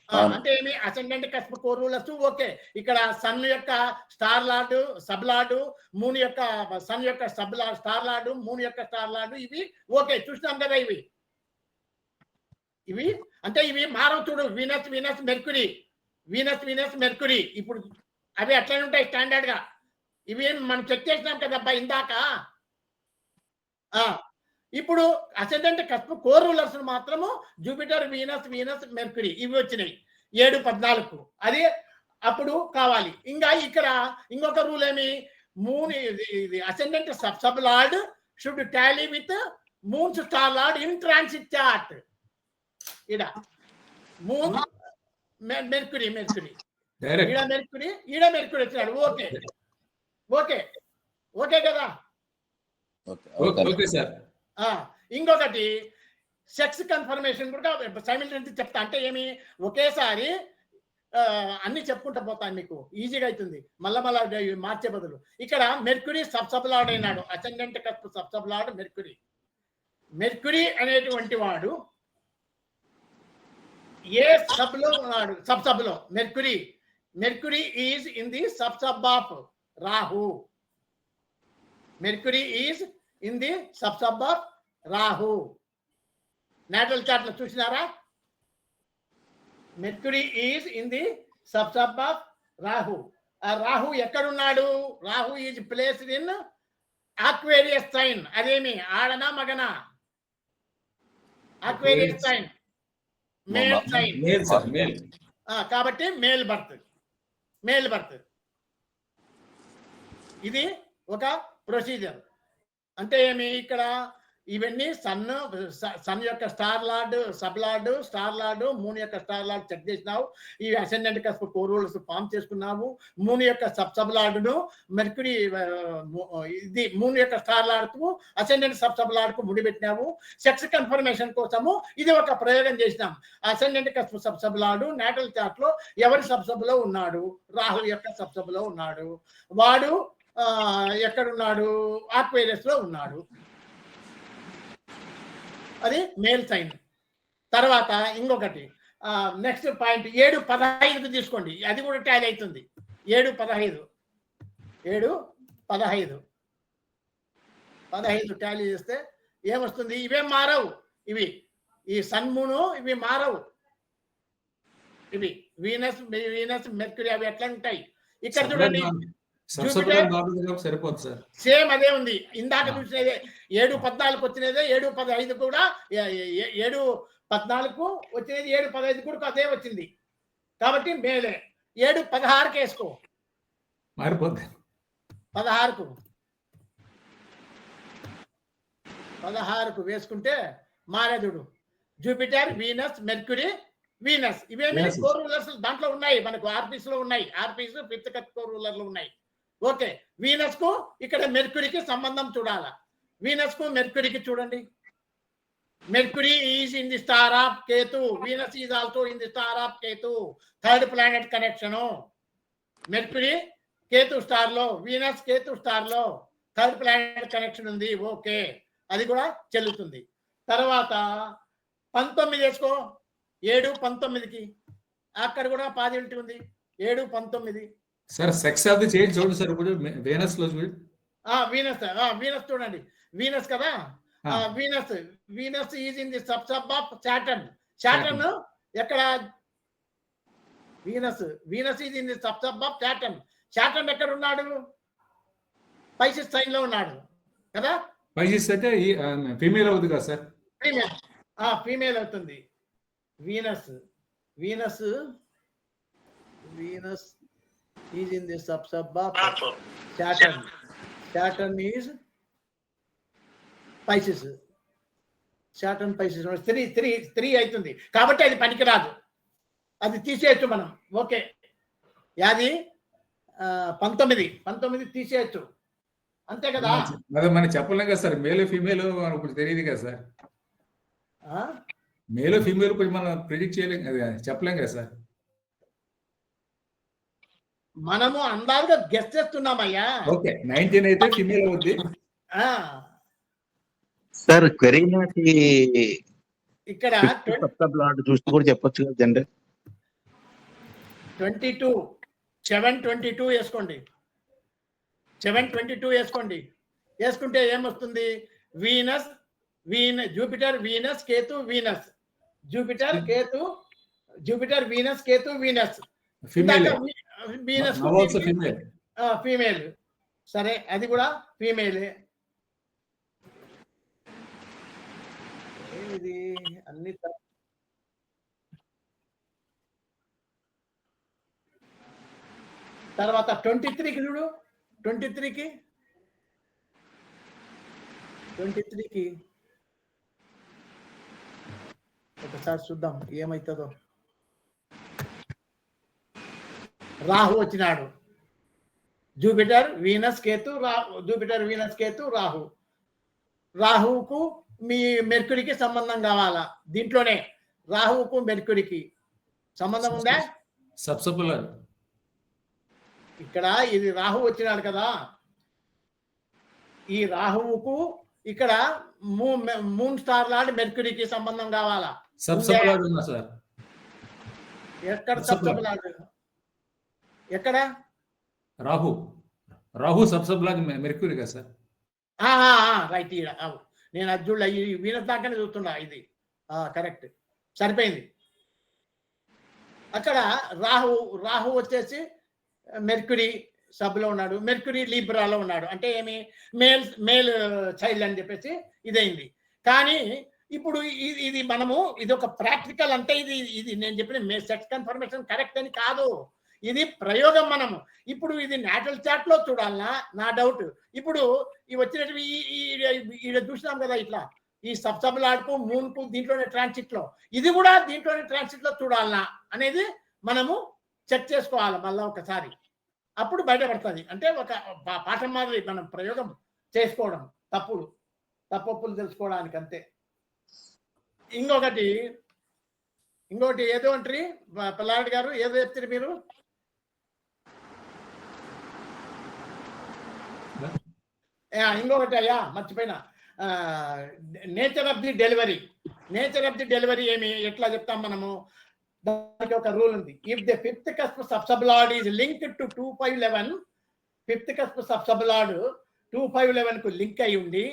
Speaker 6: అంటే ఏమి? Ascendant cusp core rulers. Okay, ఇక్కడ సన్ యొక్క star lord, sub lord, moon యొక్క సన్ యొక్క స్టార్ లార్డ్, మూన్ యొక్క స్టార్ లార్డ్, ఇవి ఓకే చూసినాం కదా. ఇవి అంటే ఇవి మారవు చూడు. Venus, Venus, mercury, Venus, Venus, mercury. ఇప్పుడు అవి అట్లనే ఉంటాయి స్టాండర్డ్ గా. ఇవి మనం చెక్ చేసినాం కదబ్బా ఇందాక. ఇప్పుడు అసెండెంట్ కస్ప్ కోర్ రూలర్స్ మాత్రము జూపిటర్, వీనస్, వీనస్, మెర్క్యూరీ ఇవి వచ్చినాయి 7-14. అది అప్పుడు కావాలి. ఇంకా ఇక్కడ ఇంకొక రూల్ ఏమి? Moon ascendant sub lord should Tally with moons star lord in transit chart. ఇడ మూన్, మెర్క్యూరీ, మెర్క్యూరీ, ఈడ మెర్క్యూరీ, ఈడ మెర్క్యూరీ వచ్చినాడు. ఓకే ఓకే ఓకే కదా.
Speaker 5: Okay sir.
Speaker 6: ఇంకొకటి సెక్స్ కన్ఫర్మేషన్ కూడా సైమిల్టేనియస్లీ చెప్తా. అంటే ఏమి? ఒకేసారి అన్ని చెప్పుకుంటా పోతాను, మీకు ఈజీగా అవుతుంది. మళ్ళా మార్చే బదులు ఇక్కడ మెర్క్యూరీ సబ్ లార్డ్ అయినాడు. Ascendant cusp sub lord Mercury. Mercury అనేటువంటి వాడు ఏ సబ్ లో ఉన్నాడు? సబ్ లో Mercury. Mercury is in the sub of Rahu. Mercury is in the sub of Rahu. Natal chart లో చూసినారా? Mercury is in the sub of Rahu. ఆ రాహు ఎక్కడున్నాడు? Rahu is placed in Aquarius sign. అదేమి? ఆడనా మగనా? Aquarius sign, male sign. కాబట్టి male birth, male birth. ఇది ఒక ప్రొసీజర్. అంటే ఏమి? ఇక్కడ ఇవన్నీ సన్ యొక్క star lord, sub lord, star lord, moon యొక్క స్టార్ లార్డ్ చెక్ చేసినావు. ఈ ascendant cusp core rulers form చేసుకున్నావు. మూన్ యొక్క సబ్ లార్డును మెర్క్యూరీ, ఇది మూన్ యొక్క స్టార్ లార్డ్ కు అసెండెంట్ సబ్ లార్డ్ కు ముడిపెట్టినావు. సెక్స్ కన్ఫర్మేషన్ కోసము ఇది ఒక ప్రయోగం చేసినాం. Ascendant cusp sub lord natal chart లో ఎవరి సబ్ లో ఉన్నాడు? రాహు యొక్క సబ్ లో ఉన్నాడు. వాడు ఎక్కడున్నాడు? ఆక్వేరియస్ లో ఉన్నాడు. అది మేల్ సైన్. తర్వాత ఇంకొకటి నెక్స్ట్ పాయింట్ 7-15 తీసుకోండి. అది కూడా టాలీ అవుతుంది. 7-15 టాలీ చేస్తే ఏమొస్తుంది? ఇవేం మారవు. ఇవి ఈ సన్ మూను ఇవి మారవు. ఇవి వీనస్, మెర్క్యూరీ అవి ఎట్లా ఉంటాయి? ఇక్కడ చూడండి
Speaker 5: సరిపోతుంది సార్.
Speaker 6: సేమ్ అదే ఉంది. ఇందాక చూసినదే 7-14 వచ్చినదే 7-15 కూడా 7-14 వచ్చినది 7-15 కూడా అదే వచ్చింది. కాబట్టి మేలే. 7-16 వేసుకో.
Speaker 5: మారిపోద్ది.
Speaker 6: 16 వేసుకుంటే మారేదుడు జూపిటర్, వీనస్, మెర్క్యూరీ, వీనస్ ఇవేమి కోర్ రూలర్స్ దాంట్లో ఉన్నాయి. మనకు ఆర్పిస్ లో ఉన్నాయి. ఆర్పిస్ 5th కస్ప్ కోర్ రూలర్ లో ఉన్నాయి. ఓకే, వీనస్ కు ఇక్కడ మెర్క్యూరీకి సంబంధం చూడాలా. వీనస్ కు మెర్క్యూరీకి చూడండి. Mercury is in the star of Ketu. Venus is also in the star of Ketu. 3rd planet connection. Mercury Ketu star లో, వీనస్ కేతు స్టార్ లో 3rd ప్లానెట్ కనెక్షన్ ఉంది. ఓకే, అది కూడా చెల్లుతుంది. తర్వాత 19 వేసుకో. 7-19కి అక్కడ కూడా పాజిబిలిటీ ఉంది. 7-19
Speaker 5: sir. Sex of the child చూడండి సార్. ఇప్పుడు వీనస్ లో చూడండి.
Speaker 6: వీనస్ చూడండి. వీనస్ కదా. Venus is in the sub of Saturn. Saturn ఎక్కడ? Venus is in the sub of Saturn. Saturn ఎక్కడ ఉన్నాడు? పైసిస్ సైన్ లో ఉన్నాడు కదా.
Speaker 5: పైసిస్ అంటే ఫీమేల్ అవుతుంది కదా సార్.
Speaker 6: ఫీమేల్ అవుతుంది. Venus is in the sub of Saturn. Saturn is Pisces. Saturn Pisces 3 అవుతుంది. కాబట్టి అది పనికిరాదు. అది తీసేయచ్చు మనం. ఓకే, అది 19 తీసేయచ్చు. అంతే కదా.
Speaker 5: అదే మనం చెప్పలేం కదా సార్, మేలు ఫీమేల్ ఇప్పుడు తెలియదు కదా సార్.
Speaker 6: ఆ?
Speaker 5: మేలు ఫీమేల్ కొంచెం మనం ప్రిడిక్ట్ చేయలేం కదా, చెప్పలేం కదా సార్.
Speaker 6: మనము అందాలుగా గెస్ట్ చేస్తున్నామయ్యా.
Speaker 5: ఓకే, 19 అయితే ఫీమేల్ అవుద్ది.
Speaker 6: ఆ,
Speaker 2: సార్ క్వెరీనాకి
Speaker 6: ఇక్కడ
Speaker 2: బ్లాడ్ చూస్తూ కూడా చెప్పొచ్చు కదా జనరల్.
Speaker 6: 22 722 వేసుకోండి. 722 వేసుకోండి. వేసుకుంటే ఏమొస్తుంది? Venus Jupiter Venus Ketu Venus Jupiter Ketu Jupiter Venus Ketu Venus
Speaker 5: female
Speaker 6: Venus
Speaker 5: female.
Speaker 6: Female. సరే, అది కూడా ఫీమేలే. ఇది అన్ని తర్వాత 23కి చూడు. 23కి ఒకసారి చూద్దాం ఏమైతుందో. రాహు వచ్చినాడు. Jupiter Venus Ketu Jupiter Venus Ketu Rahu. రాహువుకు మీ మెర్కురికి సంబంధం కావాలా? దీంట్లోనే రాహువుకు మెర్కురికి సంబంధం ఉందా?
Speaker 5: సబ్సబులర్.
Speaker 6: ఇక్కడ ఇది రాహు వచ్చినాడు కదా, ఈ రాహువుకు ఇక్కడ మూన్ స్టార్ లాంటి మెర్కురీకి సంబంధం కావాలా?
Speaker 5: సబ్సబులర్ ఉన్నా సార్.
Speaker 6: ఎక్కడ సబ్సబులాడ్? ఎక్కడ?
Speaker 5: రాహు సబ్సబులర్ మెర్క్యూరీ కదా సార్.
Speaker 6: రైట్. నేను అర్జున్ వీనస్ దాకానే చూస్తున్నా. ఇది కరెక్ట్, సరిపోయింది. అక్కడ రాహు వచ్చేసి మెర్క్యూరీ సబ్లో ఉన్నాడు, మెర్క్యూరీ లీబ్రాలో ఉన్నాడు. అంటే ఏమి? మేల్ చైల్డ్ అని చెప్పేసి ఇదైంది. కానీ ఇప్పుడు ఇది మనము ఇది ఒక ప్రాక్టికల్, అంటే ఇది నేను చెప్పిన సెక్స్ కన్ఫర్మేషన్ కరెక్ట్ అని కాదు, ఇది ప్రయోగం. మనము ఇప్పుడు ఇది నాటల్ చార్ట్ లో చూడాలనా? నా డౌట్. ఇప్పుడు ఇవి వచ్చినట్టు ఈడ చూసినాం కదా, ఇట్లా ఈ సబ్సబులాడ్కు మూన్కు దీంట్లోనే ట్రాన్సిట్ లో, ఇది కూడా దీంట్లోనే ట్రాన్సిట్ లో చూడాలనా అనేది మనము చెక్ చేసుకోవాలి మళ్ళా ఒకసారి. అప్పుడు బయటపడుతుంది. అంటే ఒక పాఠం మాదిరి మనం ప్రయోగం చేసుకోవడం, తప్పులు తెలుసుకోవడానికి అంతే. ఇంకొకటి ఏదో అంటారు పిల్లాడి గారు, ఏదో చెప్తారు మీరు? ఇంకొకటి అయ్యా మర్చిపోయినా, నేచర్ ఆఫ్ ది డెలివరీ ఏమి ఎట్లా చెప్తాం మనము? దానికి ఒక రూల్ ఉంది. If the fifth cusp sub sub lord is linked to 2511, fifth cusp sub sub lord 2511 కు లింక్ అయి ఉండి,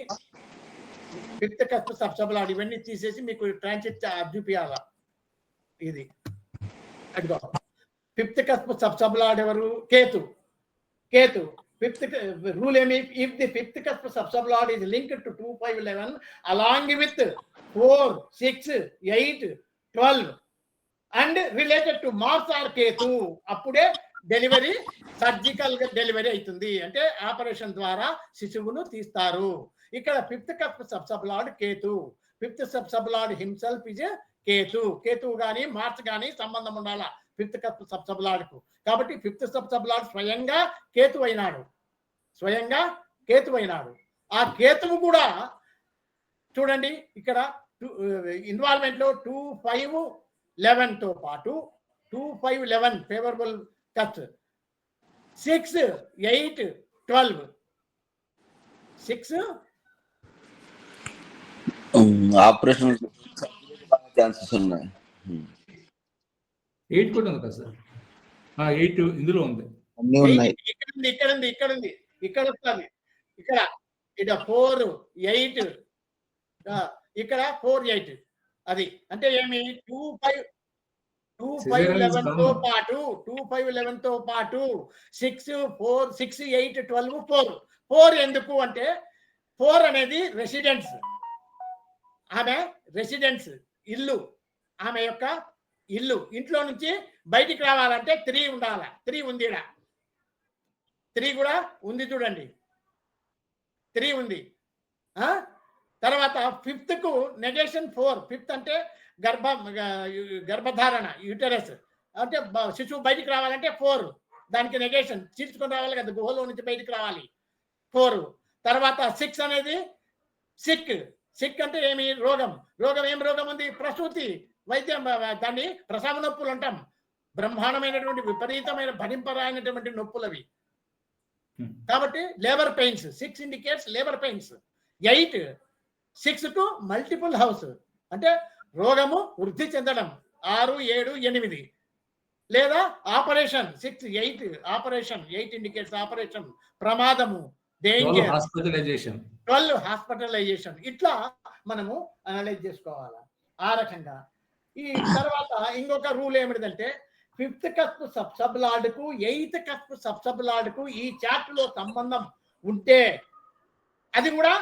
Speaker 6: ఫిఫ్త్ కస్ప్ సబ్సబులాడ్ ఇవన్నీ తీసేసి మీకు ట్రాన్సిట్ చూపియాలా? ఇది అదిగో ఫిఫ్త్ కస్ప్ సబ్సబులాడ్ ఎవరు? కేతు. ఫిఫ్త్ రూల్ ఏమి? If the fifth cusp sub sub lord is linked to 2511 along with 4, 6, 8, 12 and related to Mars or Ketu, అప్పుడే డెలివరీ సర్జికల్ డెలివరీ అవుతుంది. అంటే ఆపరేషన్ ద్వారా శిశువును తీస్తారు. ఇక్కడ fifth cusp sub sub lord Ketu. Fifth sub sub lord himself is Ketu గాని మార్స్ గాని సంబంధం ఉండాలా ఫిఫ్త్ కస్ప్ సబ్సబులాడ్కు. కాబట్టి ఫిఫ్త్ సబ్సబులాడ్ స్వయంగా కేతు అయినాడు. ఆ కేతువు కూడా చూడండి ఇక్కడ ఇన్వాల్వ్మెంట్ లో 2-5-11 తో పాటు 2-5-11 ఫేవరబుల్ కట్, 6-8-12 6
Speaker 4: ఆపరేషన్ ఛాన్సెస్ ఉన్నాయి.
Speaker 5: 8 కూడా ఉంది కదా సార్. 8 ఇందులో ఉంది.
Speaker 2: అన్నీ ఉన్నాయి.
Speaker 6: ఇక్కడ వస్తుంది. ఇక్కడ 4-8, ఇక్కడ 4-8. అది అంటే ఏమి? 2-5-11 తో పాటు 6-8-12 4 ఎందుకు అంటే 4 అనేది రెసిడెన్స్. ఆమె రెసిడెన్స్, ఇల్లు, ఆమె యొక్క ఇల్లు. ఇంట్లో నుంచి బయటికి రావాలంటే 3 ఉండాలి. 3 ఉంది. 3 కూడా ఉంది చూడండి, 3 ఉంది. తర్వాత 5th కు నెగేషన్ 4. 5th అంటే గర్భధారణ, యూటరస్. అంటే శిశువు బయటికి రావాలంటే 4, దానికి నెగేషన్ చీల్చుకొని రావాలి కదా, గుహలో నుంచి బయటికి రావాలి 4. తర్వాత 6 అనేది సిక్. సిక్ అంటే ఏమి? రోగం. రోగం ఏం రోగం ఉంది? ప్రసూతి వైద్యం, దాన్ని ప్రసవ నొప్పులు అంటాం. బ్రహ్మాండమైనటువంటి విపరీతమైన భరింపరాయినటువంటి నొప్పులు అవి. కాబట్టి labour pains. 6 indicates labour pains. 8 6 to multiple house అంటే రోగము వృద్ధి చెందడం. 6 7 8 లేదా ఆపరేషన్. 6 8 ఆపరేషన్. 8 indicates operation. ప్రమాదము, డేంజర్.
Speaker 5: హాస్పిటలైజేషన్.
Speaker 6: 12 హాస్పిటలైజేషన్. ఇట్లా మనము అనలైజ్ చేసుకోవాలి ఆ రకంగా. ఈ తర్వాత ఇంకొక రూల్ ఏమిటంటే 5th కస్ప్ సబ్ లార్డ్కు 8th కస్ప్ సబ్ లార్డ్కు ఈ చార్ట్ లో సంబంధం ఉంటే అది కూడా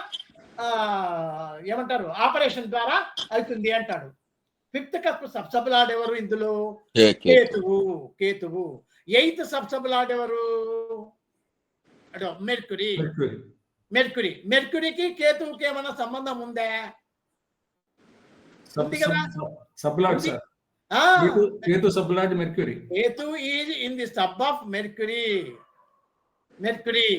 Speaker 6: ఏమంటారు ఆపరేషన్ ద్వారా అవుతుంది అంటాడు. 5th కస్ప్ సబ్ లార్డ్ ఎవరు ఇందులో? కేతువు. కేతువు. 8th సబ్ లార్డ్ ఎవరు? అదో మెర్క్యూరీ. మెర్క్యూరీ. మెర్క్యూరీకి కేతువుకి ఏమైనా సంబంధం ఉందా? ఉంది కదా.
Speaker 5: Sublord sir. Ketu sublord mercury.
Speaker 6: Ketu is in the sub of mercury. Mercury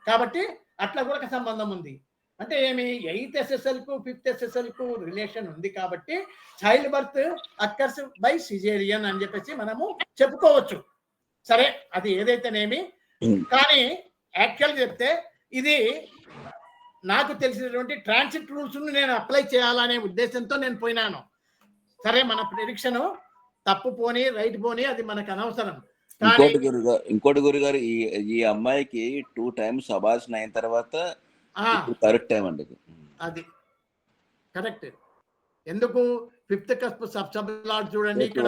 Speaker 6: కాబట్టి అట్లా కూడా సంబంధం ఉంది. అంటే ఏమి? 8th SSL కు 5th SSL కు రిలేషన్ ఉంది కాబట్టి child birth occurs by caesarean అని చెప్పేసి మనము చెప్పుకోవచ్చు. సరే, అది ఏదైతేనేమి. కానీ యాక్చువల్ చెప్తే ఇది నాకు తెలిసినటువంటి ట్రాన్సిట్ రూల్స్ నేను అప్లై చేయాలనే ఉద్దేశంతో నేను పోయినాను. సరే, మన ప్రిడిక్షన్ తప్పు పోని రైట్ పోని అది మనకు అనవసరం.
Speaker 4: ఇంకోటి గురుగారు, ఈ అమ్మాయికి 2 times అబార్షన్ అయిన తర్వాత కరెక్ట్ టైం అండి. అది
Speaker 6: కరెక్ట్. ఎందుకు? 5th కస్ప్ సబ్ లార్డ్ చూడండి ఇక్కడ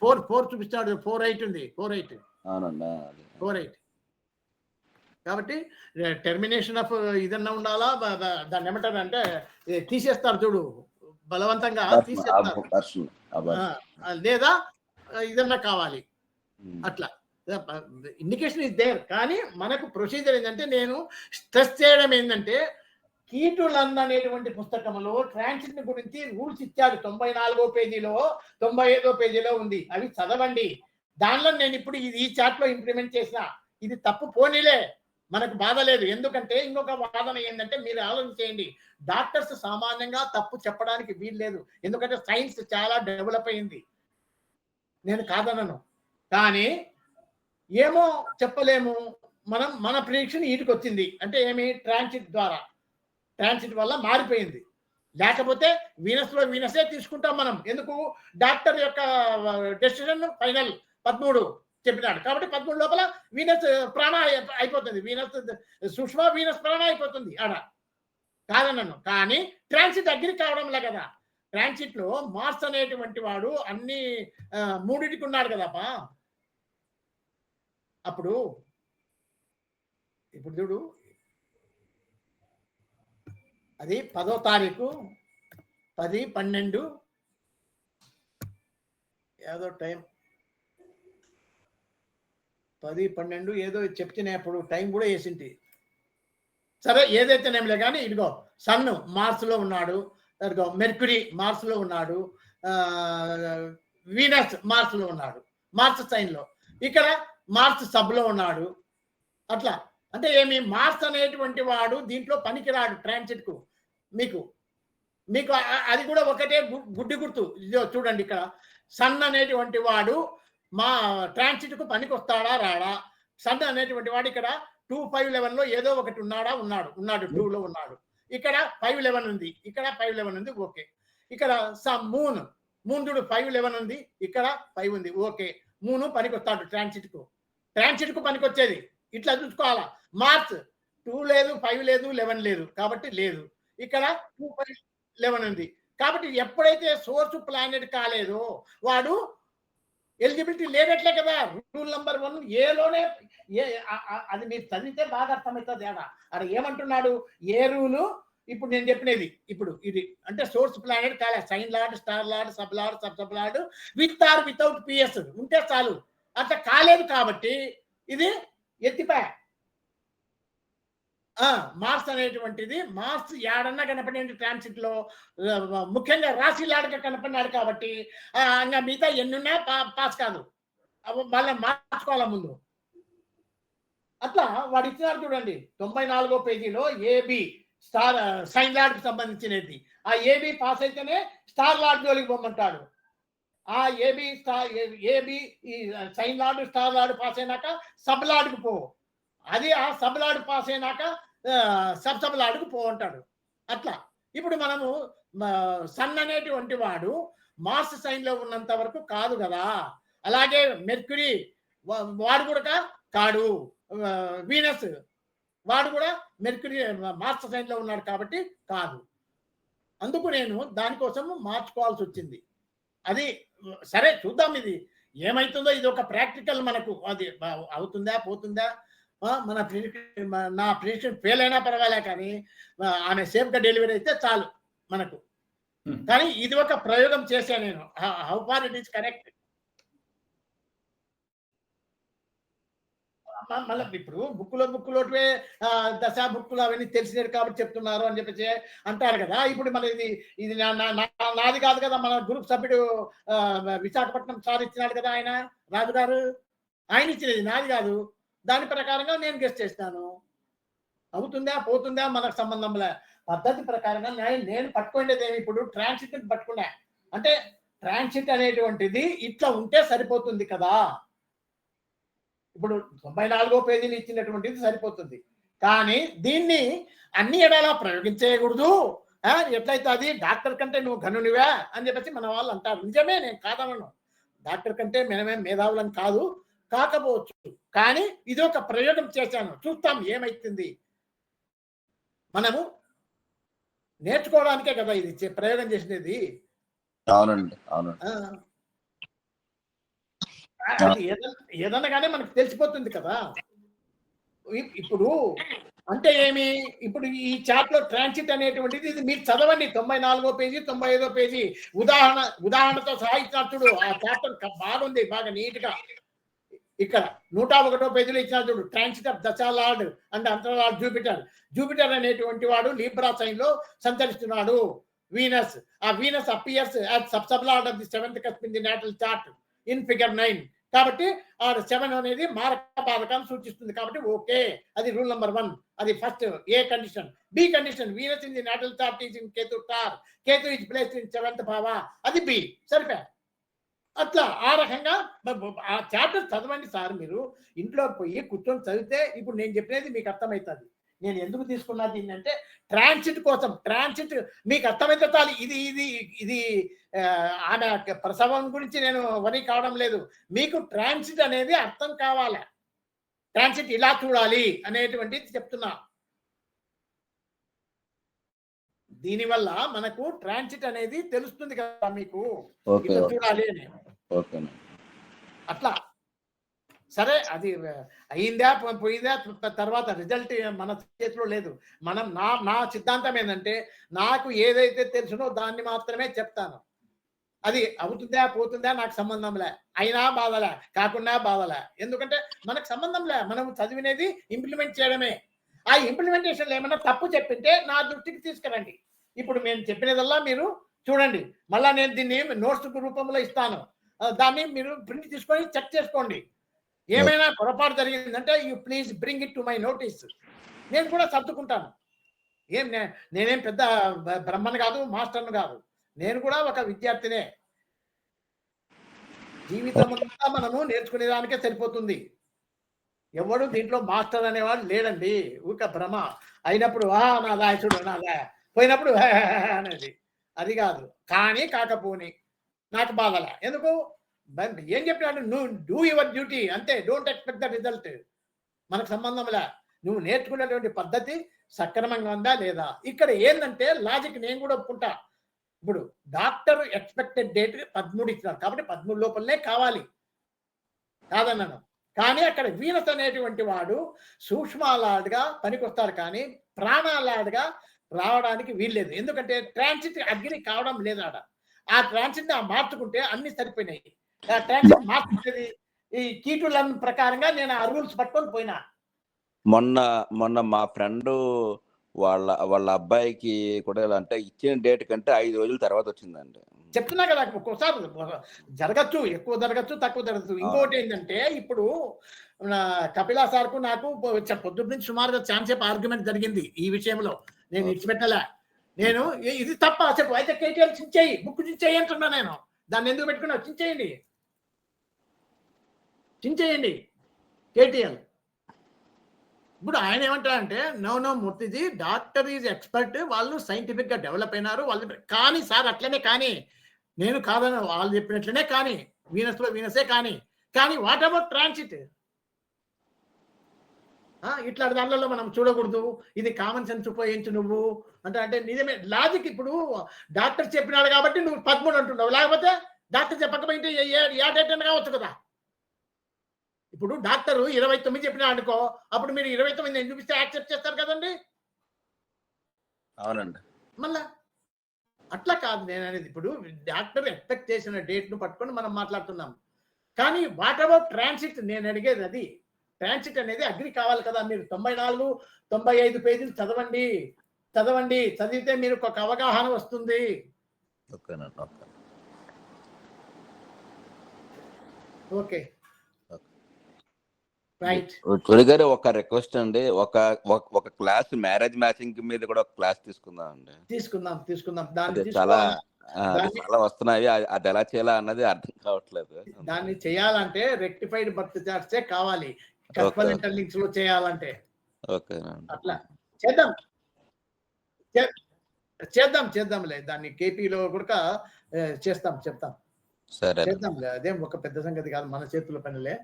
Speaker 6: 4 చూపిస్తాడు. 4 8 ఉంది. 4 8
Speaker 4: అవునండి.
Speaker 6: 4 8 కాబట్టి టెర్మినేషన్ ఆఫ్ ఇదన్నా ఉండాలా, దాన్ని ఏమంటారు అంటే తీసేస్తారు చూడు, బలవంతంగా తీసేస్తారు, లేదా ఇదన్నా కావాలి. అట్లా ఇండికేషన్ ఇస్ దేర్. కానీ మనకు ప్రొసీజర్ ఏంటంటే నేను స్ట్రెస్ చేయడం ఏంటంటే కీటులన్ అనేటువంటి పుస్తకంలో ట్రాన్సిట్ గురించి రూల్స్ ఇచ్చాడు. 94వ పేజీలో 95వ పేజీలో ఉంది. అవి చదవండి. దానిలో నేను ఇప్పుడు ఈ చార్ట్ లో ఇంప్లిమెంట్ చేసిన. ఇది తప్పు పోనీలే, మనకు బాధ లేదు. ఎందుకంటే ఇంకొక వాదన ఏంటంటే మీరు ఆలోచించేయండి, డాక్టర్స్ సామాన్యంగా తప్పు చెప్పడానికి వీలు లేదు. ఎందుకంటే సైన్స్ చాలా డెవలప్ అయింది, నేను కాదనను. కానీ ఏమో చెప్పలేము. మన ప్రిడిక్షన్ వీటికి వచ్చింది అంటే ఏమి? ట్రాన్సిట్ ద్వారా. ట్రాన్సిట్ వల్ల మారిపోయింది. లేకపోతే వీనస్లో వీనసే తీసుకుంటాం మనం. ఎందుకు? డాక్టర్ యొక్క డెసిషన్ ఫైనల్ 13 చెప్పినాడు కాబట్టి 13 లోపల వీనస్ ప్రాణ అయిపోతుంది. వీనస్ సుష్మా వీనస్ ప్రాణ అయిపోతుంది ఆడ, కాదన్నాను. కానీ ట్రాన్సిట్ అగ్రి కావడంలే కదా. ట్రాన్సిట్ లో మార్స్ అనేటువంటి వాడు అన్ని 3టికి ఉన్నాడు కదప్పా. అప్పుడు ఇప్పుడు చూడు, అది 10వ తారీఖు 10-12 ఏదో టైం 10-12 ఏదో చెప్తున్నప్పుడు టైం కూడా వేసింటి. సరే, ఏదైతేనేమిలే కానీ ఇదిగో సన్ మార్స్ లో ఉన్నాడు, మెర్క్యూరీ మార్స్ లో ఉన్నాడు, వీనస్ మార్స్ లో ఉన్నాడు, మార్స్ సైన్ లో. ఇక్కడ మార్స్ సబ్ లో ఉన్నాడు. అట్లా అంటే ఏమి? మార్స్ అనేటువంటి వాడు దీంట్లో పనికిరాడు ట్రాన్సిట్ కు. మీకు అది కూడా ఒకటే గుడ్డి గుర్తు. ఇదో చూడండి, ఇక్కడ సన్ అనేటువంటి వాడు మా ట్రాన్సిట్ కు పనికి వస్తాడా రాడా? సన్ అనేటువంటి వాడు ఇక్కడ 2-5-11 లో ఏదో ఒకటి ఉన్నాడు 2 లో ఉన్నాడు. ఇక్కడ 5-11 ఉంది, ఇక్కడ 5-11 ఉంది, ఓకే. ఇక్కడ మూన్ చూడు 5-11 ఉంది, ఇక్కడ 5 ఉంది, ఓకే. మూన్ పనికి వస్తాడు ట్రాన్సిట్ కు పనికి వచ్చేది. ఇట్లా చూసుకోవాలా. మార్చ్ 2 లేదు, 5 లేదు, 11 లేదు కాబట్టి లేదు. ఇక్కడ 2-5-11 ఉంది కాబట్టి ఎప్పుడైతే సోర్స్ ప్లానెట్ కాలేదో వాడు ఎలిజిబిలిటీ లేనట్లే కదా. రూల్ నెంబర్ 1 ఏలోనే అది మీరు చదివితే బాగా అర్థమవుతుంది. ఆడ ఏమంటున్నాడు? ఏ రూలు ఇప్పుడు నేను చెప్పినది ఇప్పుడు ఇది అంటే సోర్స్ ప్లానెట్ కాలే. Sign lord, star lord, sub lord, sub lord with or without PS ఉంటే చాలు. అట్లా కాలేదు కాబట్టి ఇది ఎత్తిపా. మార్స్ అనేటువంటిది మార్స్ యాడన్నా కనపడిన ట్రాన్సిట్ లో ముఖ్యంగా రాశి లాడక కనపడినాడు కాబట్టి ఇంకా మిగతా ఎన్నున్నా పాస్ కాదు. వాళ్ళని మార్చుకోవాల ముందు. అట్లా వాడు ఇచ్చినారు చూడండి 94వ పేజీలో ఏబి స్టార్ సైన్ లార్డ్ కి సంబంధించినది. ఆ ఏబి పాస్ అయితేనే స్టార్ లార్డ్ జోలికి పొమ్మంటాడు. ఆ ఏబి ఈ sign lord star lord pass అయినాక సబ్ లార్డ్కి పో. అది ఆ సబ్ లార్డ్ పాస్ అయినాక సబ్ లార్డ్కి పో అంటాడు. అట్లా ఇప్పుడు మనము సన్ అనేటువంటి వాడు మార్స్ సైన్ లో ఉన్నంత వరకు కాదు కదా. అలాగే మెర్క్యూరీ వాడు కూడా కాడు. వీనస్ వాడు కూడా మెర్క్యూరీ మార్స్ సైన్ లో ఉన్నాడు కాబట్టి కాదు. అందుకు నేను దానికోసం మార్చుకోవాల్సి వచ్చింది. అది సరే చూద్దాం ఇది ఏమైతుందో. ఇది ఒక ప్రాక్టికల్ మనకు. అది అవుతుందా పోతుందా, నా ప్రిడిక్షన్ ఫెయిల్ అయినా పర్వాలే కానీ ఆమె సేఫ్ గా డెలివరీ అయితే చాలు మనకు. కానీ ఇది ఒక ప్రయోగం చేశాను నేను. How far it is correct. మళ్ళీ ఇప్పుడు బుక్కులోటివే దశా బుక్కులు అవన్నీ తెలిసినారు కాబట్టి చెప్తున్నారు అని చెప్పేసి అంటారు కదా. ఇప్పుడు మన ఇది నాది కాదు కదా. మన గ్రూప్ సభ్యుడు విశాఖపట్నం సార్ ఇచ్చినాడు కదా, ఆయన రాజు గారు, ఆయన ఇచ్చినది నాది కాదు. దాని ప్రకారంగా నేను గెస్ట్ చేస్తాను. అవుతుందా పోతుందా మనకు సంబంధంలే. పద్ధతి ప్రకారంగా నేను పట్టుకునేది ఏమి, ఇప్పుడు ట్రాన్సిట్ పట్టుకున్నా అంటే ట్రాన్సిట్ అనేటువంటిది ఇట్లా ఉంటే సరిపోతుంది కదా. ఇప్పుడు 94వ పేజీలు ఇచ్చినటువంటిది సరిపోతుంది. కానీ దీన్ని అన్ని ఎడాలా ప్రయోగించేయకూడదు. ఎట్లయితే అది డాక్టర్ కంటే నువ్వు ఘనునివా అని చెప్పేసి మన వాళ్ళు అంటారు. నిజమే, నేను కాదనను. డాక్టర్ కంటే మేనమేం మేధావులం కాదు, కాకపోవచ్చు. కానీ ఇది ఒక ప్రయోగం చేశాను, చూస్తాం ఏమైతుంది. మనము నేర్చుకోవడానికే కదా ఇది ప్రయోగం చేసినది.
Speaker 4: అవునండి, అవునండి.
Speaker 6: అది ఏదన్నా కానీ మనకు తెలిసిపోతుంది కదా. ఇప్పుడు అంటే ఏమి, ఇప్పుడు ఈ చార్ట్ లో ట్రాన్సిట్ అనేటువంటిది ఇది మీరు చదవండి. 94వ పేజీ 95వ పేజీ ఉదాహరణతో సహా ఇచ్చినాడు చూడు. ఆ చాప్టర్ బాగుంది, బాగా నీట్ గా. ఇక్కడ 101వ పేజీలో ఇచ్చినాడు చూడు. Transit of dasha lord and అంతర్లార్డ్ జూపిటర్ అనేటువంటి వాడు లీబ్రా సైన్ లో సంచరిస్తున్నాడు. వీనస్, ఆ Venus appears as sub lord of the 7th cusp in the natal chart in figure 9. కాబట్టి ఆ 7 అనేది మారక బాధకాన్ని సూచిస్తుంది. కాబట్టి ఓకే, అది రూల్ నెంబర్ 1. అది first A condition. B condition, Venus in the natal chart is in Ketu star, Ketu is placed in 7th bhava, అది B. సరిపోయా. అట్లా ఆ రకంగా ఆ చాప్టర్ చదవండి సార్. మీరు ఇంట్లో పోయి కూర్చొని చదివితే ఇప్పుడు నేను చెప్పినది మీకు అర్థమవుతుంది. నేను ఎందుకు తీసుకున్నా దీన్ని అంటే ట్రాన్సిట్ కోసం. ట్రాన్సిట్ మీకు అర్థమైతే చాలు. ఇది ఆమె ప్రసవం గురించి నేను వరి కావడం లేదు. మీకు ట్రాన్సిట్ అనేది అర్థం కావాలి. ట్రాన్సిట్ ఇలా చూడాలి అనేటువంటిది చెప్తున్నా. దీనివల్ల మనకు ట్రాన్సిట్ అనేది తెలుస్తుంది కదా మీకు, ఇట్లా చూడాలి అని. అట్లా సరే, అది అయిందా పోయిందా తర్వాత రిజల్ట్ మన చేతిలో లేదు. మనం నా సిద్ధాంతం ఏంటంటే నాకు ఏదైతే తెలుసునో దాన్ని మాత్రమే చెప్తాను. అది అవుతుందా పోతుందా నాకు సంబంధంలే. అయినా బాధలే, కాకుండా బాధలే. ఎందుకంటే మనకు సంబంధంలే. మనం చదివినది ఇంప్లిమెంట్ చేయడమే. ఆ ఇంప్లిమెంటేషన్లో ఏమైనా తప్పు చెప్పింటే నా దృష్టికి తీసుకురండి. ఇప్పుడు మేము చెప్పినదల్లా మీరు చూడండి. మళ్ళీ నేను దీన్ని నోట్స్ రూపంలో ఇస్తాను. దాన్ని మీరు ప్రింట్ తీసుకొని చెక్ చేసుకోండి. ఏమైనా పొరపాటు జరిగిందంటే you please bring it to my notice. నేను కూడా సర్దుకుంటాను. నేనేం పెద్ద బ్రహ్మను కాదు, మాస్టర్ను కాదు. నేను కూడా ఒక విద్యార్థినే. జీవితం అంతా మనము నేర్చుకునేదానికే సరిపోతుంది. ఎవడు దీంట్లో మాస్టర్ అనేవాడు లేడండి. ఊక భ్రమ అయినప్పుడు నా దాయచుడు నాదా, పోయినప్పుడు అనేది అది కాదు. కానీ కాకపోని నాకు బాధలే. ఎందుకు ఏం చెప్పినాడు, నువ్వు డూ యువర్ డ్యూటీ అంతే, డోంట్ ఎక్స్పెక్ట్ ద రిజల్ట్. మనకు సంబంధంలే. నువ్వు నేర్చుకునేటువంటి పద్ధతి సక్రమంగా ఉందా లేదా. ఇక్కడ ఏంటంటే లాజిక్ నేను కూడా ఒప్పుకుంటా. ఇప్పుడు డాక్టర్ ఎక్స్పెక్టెడ్ డేట్ 13 ఇచ్చినారు కాబట్టి 13 లోపలనే కావాలి కాదన్నాను. కానీ అక్కడ వీనస్ అనేటువంటి వాడు సూక్ష్మాలాడ్గా పనికొస్తాడు, కానీ ప్రాణాలాడ్గా రావడానికి వీల్లేదు. ఎందుకంటే ట్రాన్సిట్ అగ్ని కావడం లేదు ఆడ. ఆ ట్రాన్సిట్ మార్చుకుంటే అన్ని సరిపోయినాయి. ఆ ట్రాన్సిట్ మార్చుకునేది ఈ కీటుల ప్రకారంగా నేను ఆ రూల్స్ పట్టుకొని పోయినా.
Speaker 4: మొన్న మా ఫ్రెండ్ వాళ్ళ అబ్బాయికి కూడా ఇలా అంటే ఇచ్చిన డేట్ కంటే 5 రోజుల తర్వాత వచ్చిందండి.
Speaker 6: చెప్తున్నా కదా, ఒక్కోసారి జరగచ్చు, ఎక్కువ జరగచ్చు, తక్కువ జరగచ్చు. ఇంకోటి ఏంటంటే ఇప్పుడు కపిలా సార్కు నాకు పొద్దున్న నుంచి సుమారుగా ఛాన్సేపు ఆర్గ్యుమెంట్ జరిగింది ఈ విషయంలో. నేను ఇచ్చిపెట్టలే. నేను ఇది తప్ప చెప్పు, అయితే కేటీఎల్ చించేయి, బుక్ చించేయి అంటున్నా నేను. దాన్ని ఎందుకు పెట్టుకున్నావు? చించేయండి కేటీఎల్. ఇప్పుడు ఆయన ఏమంటారంటే నో మూర్తిజీ, డాక్టర్ ఈజ్ ఎక్స్పర్ట్, వాళ్ళు సైంటిఫిక్ గా డెవలప్ అయినారు వాళ్ళు. కానీ సార్ అట్లనే, కానీ నేను కాదని వాళ్ళు చెప్పినట్లనే, కానీ వీనస్ లో వీనసే, కానీ వాట్ అబౌట్ ట్రాన్సిట్? ఇట్లాంటి దానిలో మనం చూడకూడదు. ఇది కామన్ సెన్స్ ఉపయోగించు నువ్వు అంటే నిజమే లాజిక్. ఇప్పుడు డాక్టర్ చెప్పినాడు కాబట్టి నువ్వు 13 అంటున్నావు, లేకపోతే డాక్టర్ చెప్పకపోతే ఏ డేట్ అని కావచ్చు కదా. ఇప్పుడు డాక్టర్ 29 చెప్పినా అనుకో, అప్పుడు మీరు 29 చూపిస్తే యాక్సెప్ట్ చేస్తారు కదండి.
Speaker 4: అవునండి.
Speaker 6: మళ్ళా అట్లా కాదు నేను అనేది. ఇప్పుడు డాక్టర్ ఎక్స్పెక్ట్ చేసిన డేట్ ను పట్టుకొని మనం మాట్లాడుతున్నాం. కానీ వాట్ అబౌట్ ట్రాన్సిట్? నేను అడిగేది అది. ట్రాన్సిట్ అనేది అగ్రి కావాలి కదా. మీరు 94, 95 పేజీలు చదవండి. చదివితే మీరు ఒక అవగాహన వస్తుంది. Okay right.
Speaker 4: తొలి గారు ఒక రిక్వెస్ట్ అండి, ఒక క్లాస్ మ్యారేజ్ మ్యాచింగ్ మీద కూడా ఒక క్లాస్ తీసుకుందాం అండి.
Speaker 6: తీసుకుందాం.
Speaker 4: చాలా వస్తున్నాయి, అది ఎలా చేయాలా అన్నది అర్థం కావట్లేదు.
Speaker 6: దాన్ని చేయాలంటే రెక్టిఫైడ్ బర్త్ చార్ట్సే కావాలి, కస్పల్ ఇంటర్లింక్స్ లో చేయాలంటే.
Speaker 4: ఓకే
Speaker 6: అట్లా చేద్దాంలే. దాన్ని కేపీలో కూడా చెప్తాం.
Speaker 4: సరే
Speaker 6: చేద్దాంలే, అదేం ఒక పెద్ద సంగతి కాదు, మన చేతుల పనిలే.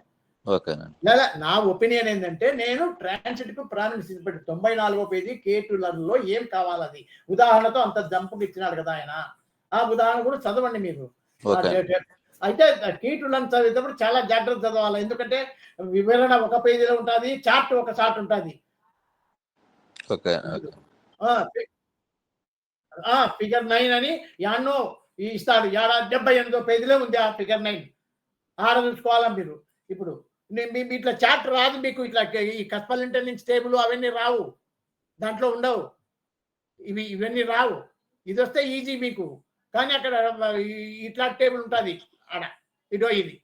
Speaker 4: ఓకేనండి.
Speaker 6: లేదా నా ఒపీనియన్ ఏంటంటే, నేను ట్రాన్సిట్ కు ప్రాణాన్ని సిద్ధపెట్టి 94వ పేజీ కేటులలో ఏం కావాలది ఉదాహరణతో అంత జంపుకి ఇచ్చినాడు కదా ఆయన. ఆ ఉదాహరణ కూడా చదవండి మీరు. అయితే కీటులను చదివేటప్పుడు చాలా జాగ్రత్త చదవాలి. ఎందుకంటే వివరణ ఒక పేజీలో ఉంటుంది, చార్ట్ ఒక చార్ట్ ఉంటుంది. ఫిగర్ 9 అని యాన్నో ఇస్తాడు. 78వ పేజీలో ఉంది ఆ ఫిగర్ 9. ఆడ చూసుకోవాలా మీరు. ఇప్పుడు ఇట్లా చార్ట్ రాదు మీకు, ఇట్లా ఈ కస్పల్ ఇంటెలిజెన్స్ టేబుల్ అవన్నీ రావు, దాంట్లో ఉండవు, ఇవన్నీ రావు. ఇది వస్తే ఈజీ మీకు. కానీ అక్కడ ఇట్లా టేబుల్ ఉంటుంది ఆడ, ఇదో ఇది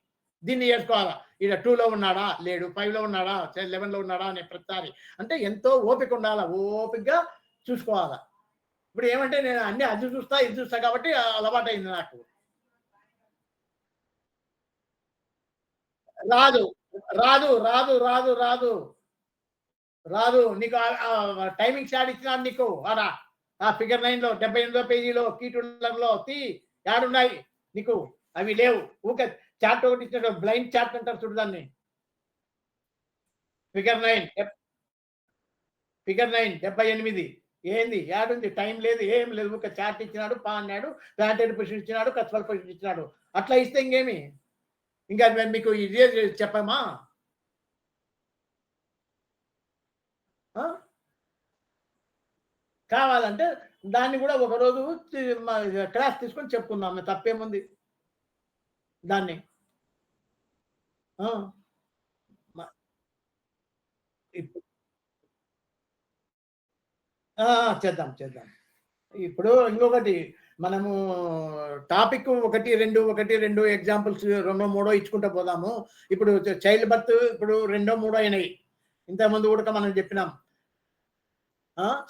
Speaker 6: దీన్ని చేసుకోవాలా. ఇక్కడ 2లో ఉన్నాడా లేడు, 5లో ఉన్నాడా, 11లో ఉన్నాడా అనే ప్రతిసారి అంటే ఎంతో ఓపిక ఉండాలా, ఓపికగా చూసుకోవాలా. ఇప్పుడు ఏమంటే నేను అన్ని అది చూస్తా ఇది చూస్తా కాబట్టి అలవాటు అయింది నాకు. రాదు నీకు టైమింగ్ షాట్ ఇచ్చినాను నీకు. ఆడా ఆ ఫిగర్ 9లో 78వ పేజీలో కీటులలో యాడున్నాయి నీకు, అవి లేవు. ఊకే చార్ట్ ఒకటి ఇచ్చినట్టు బ్లైండ్ చార్ట్ అంటారు చూడు దాన్ని. ఫిగర్ 9 78 ఏంది యాడుంది? టైం లేదు, ఏం లేదు. ఊకే చార్ట్ ఇచ్చినాడు, అన్నాడు, ప్లాంటెడ్ పొజిషన్ ఇచ్చినాడు, కస్పల్ పొజిషన్ ఇచ్చినాడు. అట్లా ఇస్తే ఇంకేమి, ఇంకా మీకు ఇదే చెప్పమా? కావాలంటే దాన్ని కూడా ఒకరోజు క్లాస్ తీసుకొని చెప్పుకుందాం, తప్పేముంది దాన్ని. చేద్దాం. ఇప్పుడు ఇంకొకటి మనము టాపిక్ 1, 2 ఎగ్జాంపుల్స్ 2, 3 ఇచ్చుకుంటూ పోదాము. ఇప్పుడు చైల్డ్ బర్త్ ఇప్పుడు 2, 3 అయినాయి. ఇంతకుముందు కూడా మనం చెప్పినాం.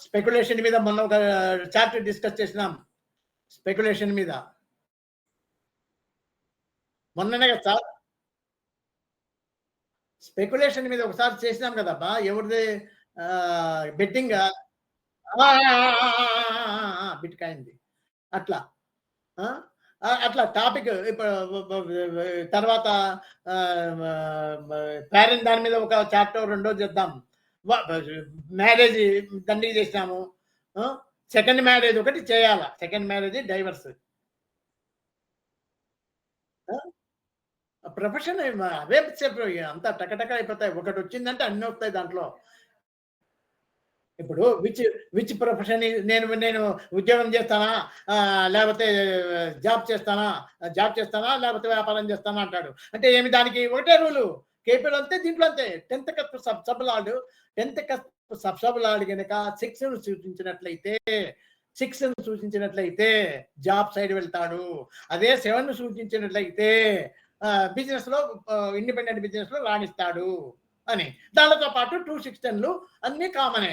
Speaker 6: స్పెక్యులేషన్ మీద మొన్న ఒక చాప్టర్ డిస్కస్ చేసినాం. స్పెక్యులేషన్ మీద మొన్ననే కదా సార్, స్పెక్యులేషన్ మీద ఒకసారి చేసినాం కదబ్బా. ఎవరిది బెట్టింగ్ బిట్కాయింది అట్లా. అట్లా టాపిక్ తర్వాత పేరెంట్ దాని మీద ఒక చాప్టర్ 2 చేద్దాం. మ్యారేజ్ తండ్రికి చేసినాము. సెకండ్ మ్యారేజ్ ఒకటి చేయాలా, సెకండ్ మ్యారేజ్ డైవర్స్. ప్రొఫెషన్ అవే అంతా టకటక అయిపోతాయి. ఒకటి వచ్చిందంటే అన్ని వస్తాయి దాంట్లో. ఇప్పుడు విచ్ ప్రొఫెషన్ నేను ఉద్యోగం చేస్తానా లేకపోతే జాబ్ చేస్తానా లేకపోతే వ్యాపారం చేస్తానా అంటాడు. అంటే ఏమి దానికి ఒకటే రూలు, కేపీఎల్ అంతే, దీంట్లో అంతే. 10th కస్ప్ సబ్లాడ్ 10th కస్ప్ సబ్లాడ్ కనుక 6ను సూచించినట్లయితే జాబ్ సైడ్ వెళ్తాడు. అదే 7ను సూచించినట్లయితే బిజినెస్ లో ఇండిపెండెంట్ బిజినెస్ లో రాణిస్తాడు అని. దానితో పాటు 2, 6, 10లు అన్ని కామనే.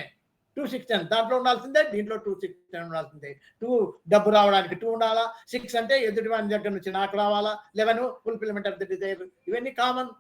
Speaker 6: 2, 6, 10 దాంట్లో ఉండాల్సిందే, దీంట్లో 2, 6, 10 ఉండాల్సిందే. 2 డబ్బు రావడానికి 2 ఉండాలా, 6 అంటే ఎదుటి వాని దగ్గర నుంచి నాకు రావాలా, 11 ఫుల్ఫిల్మెంట్ ఆఫ్ ది డిజైర్. ఇవన్నీ కామన్.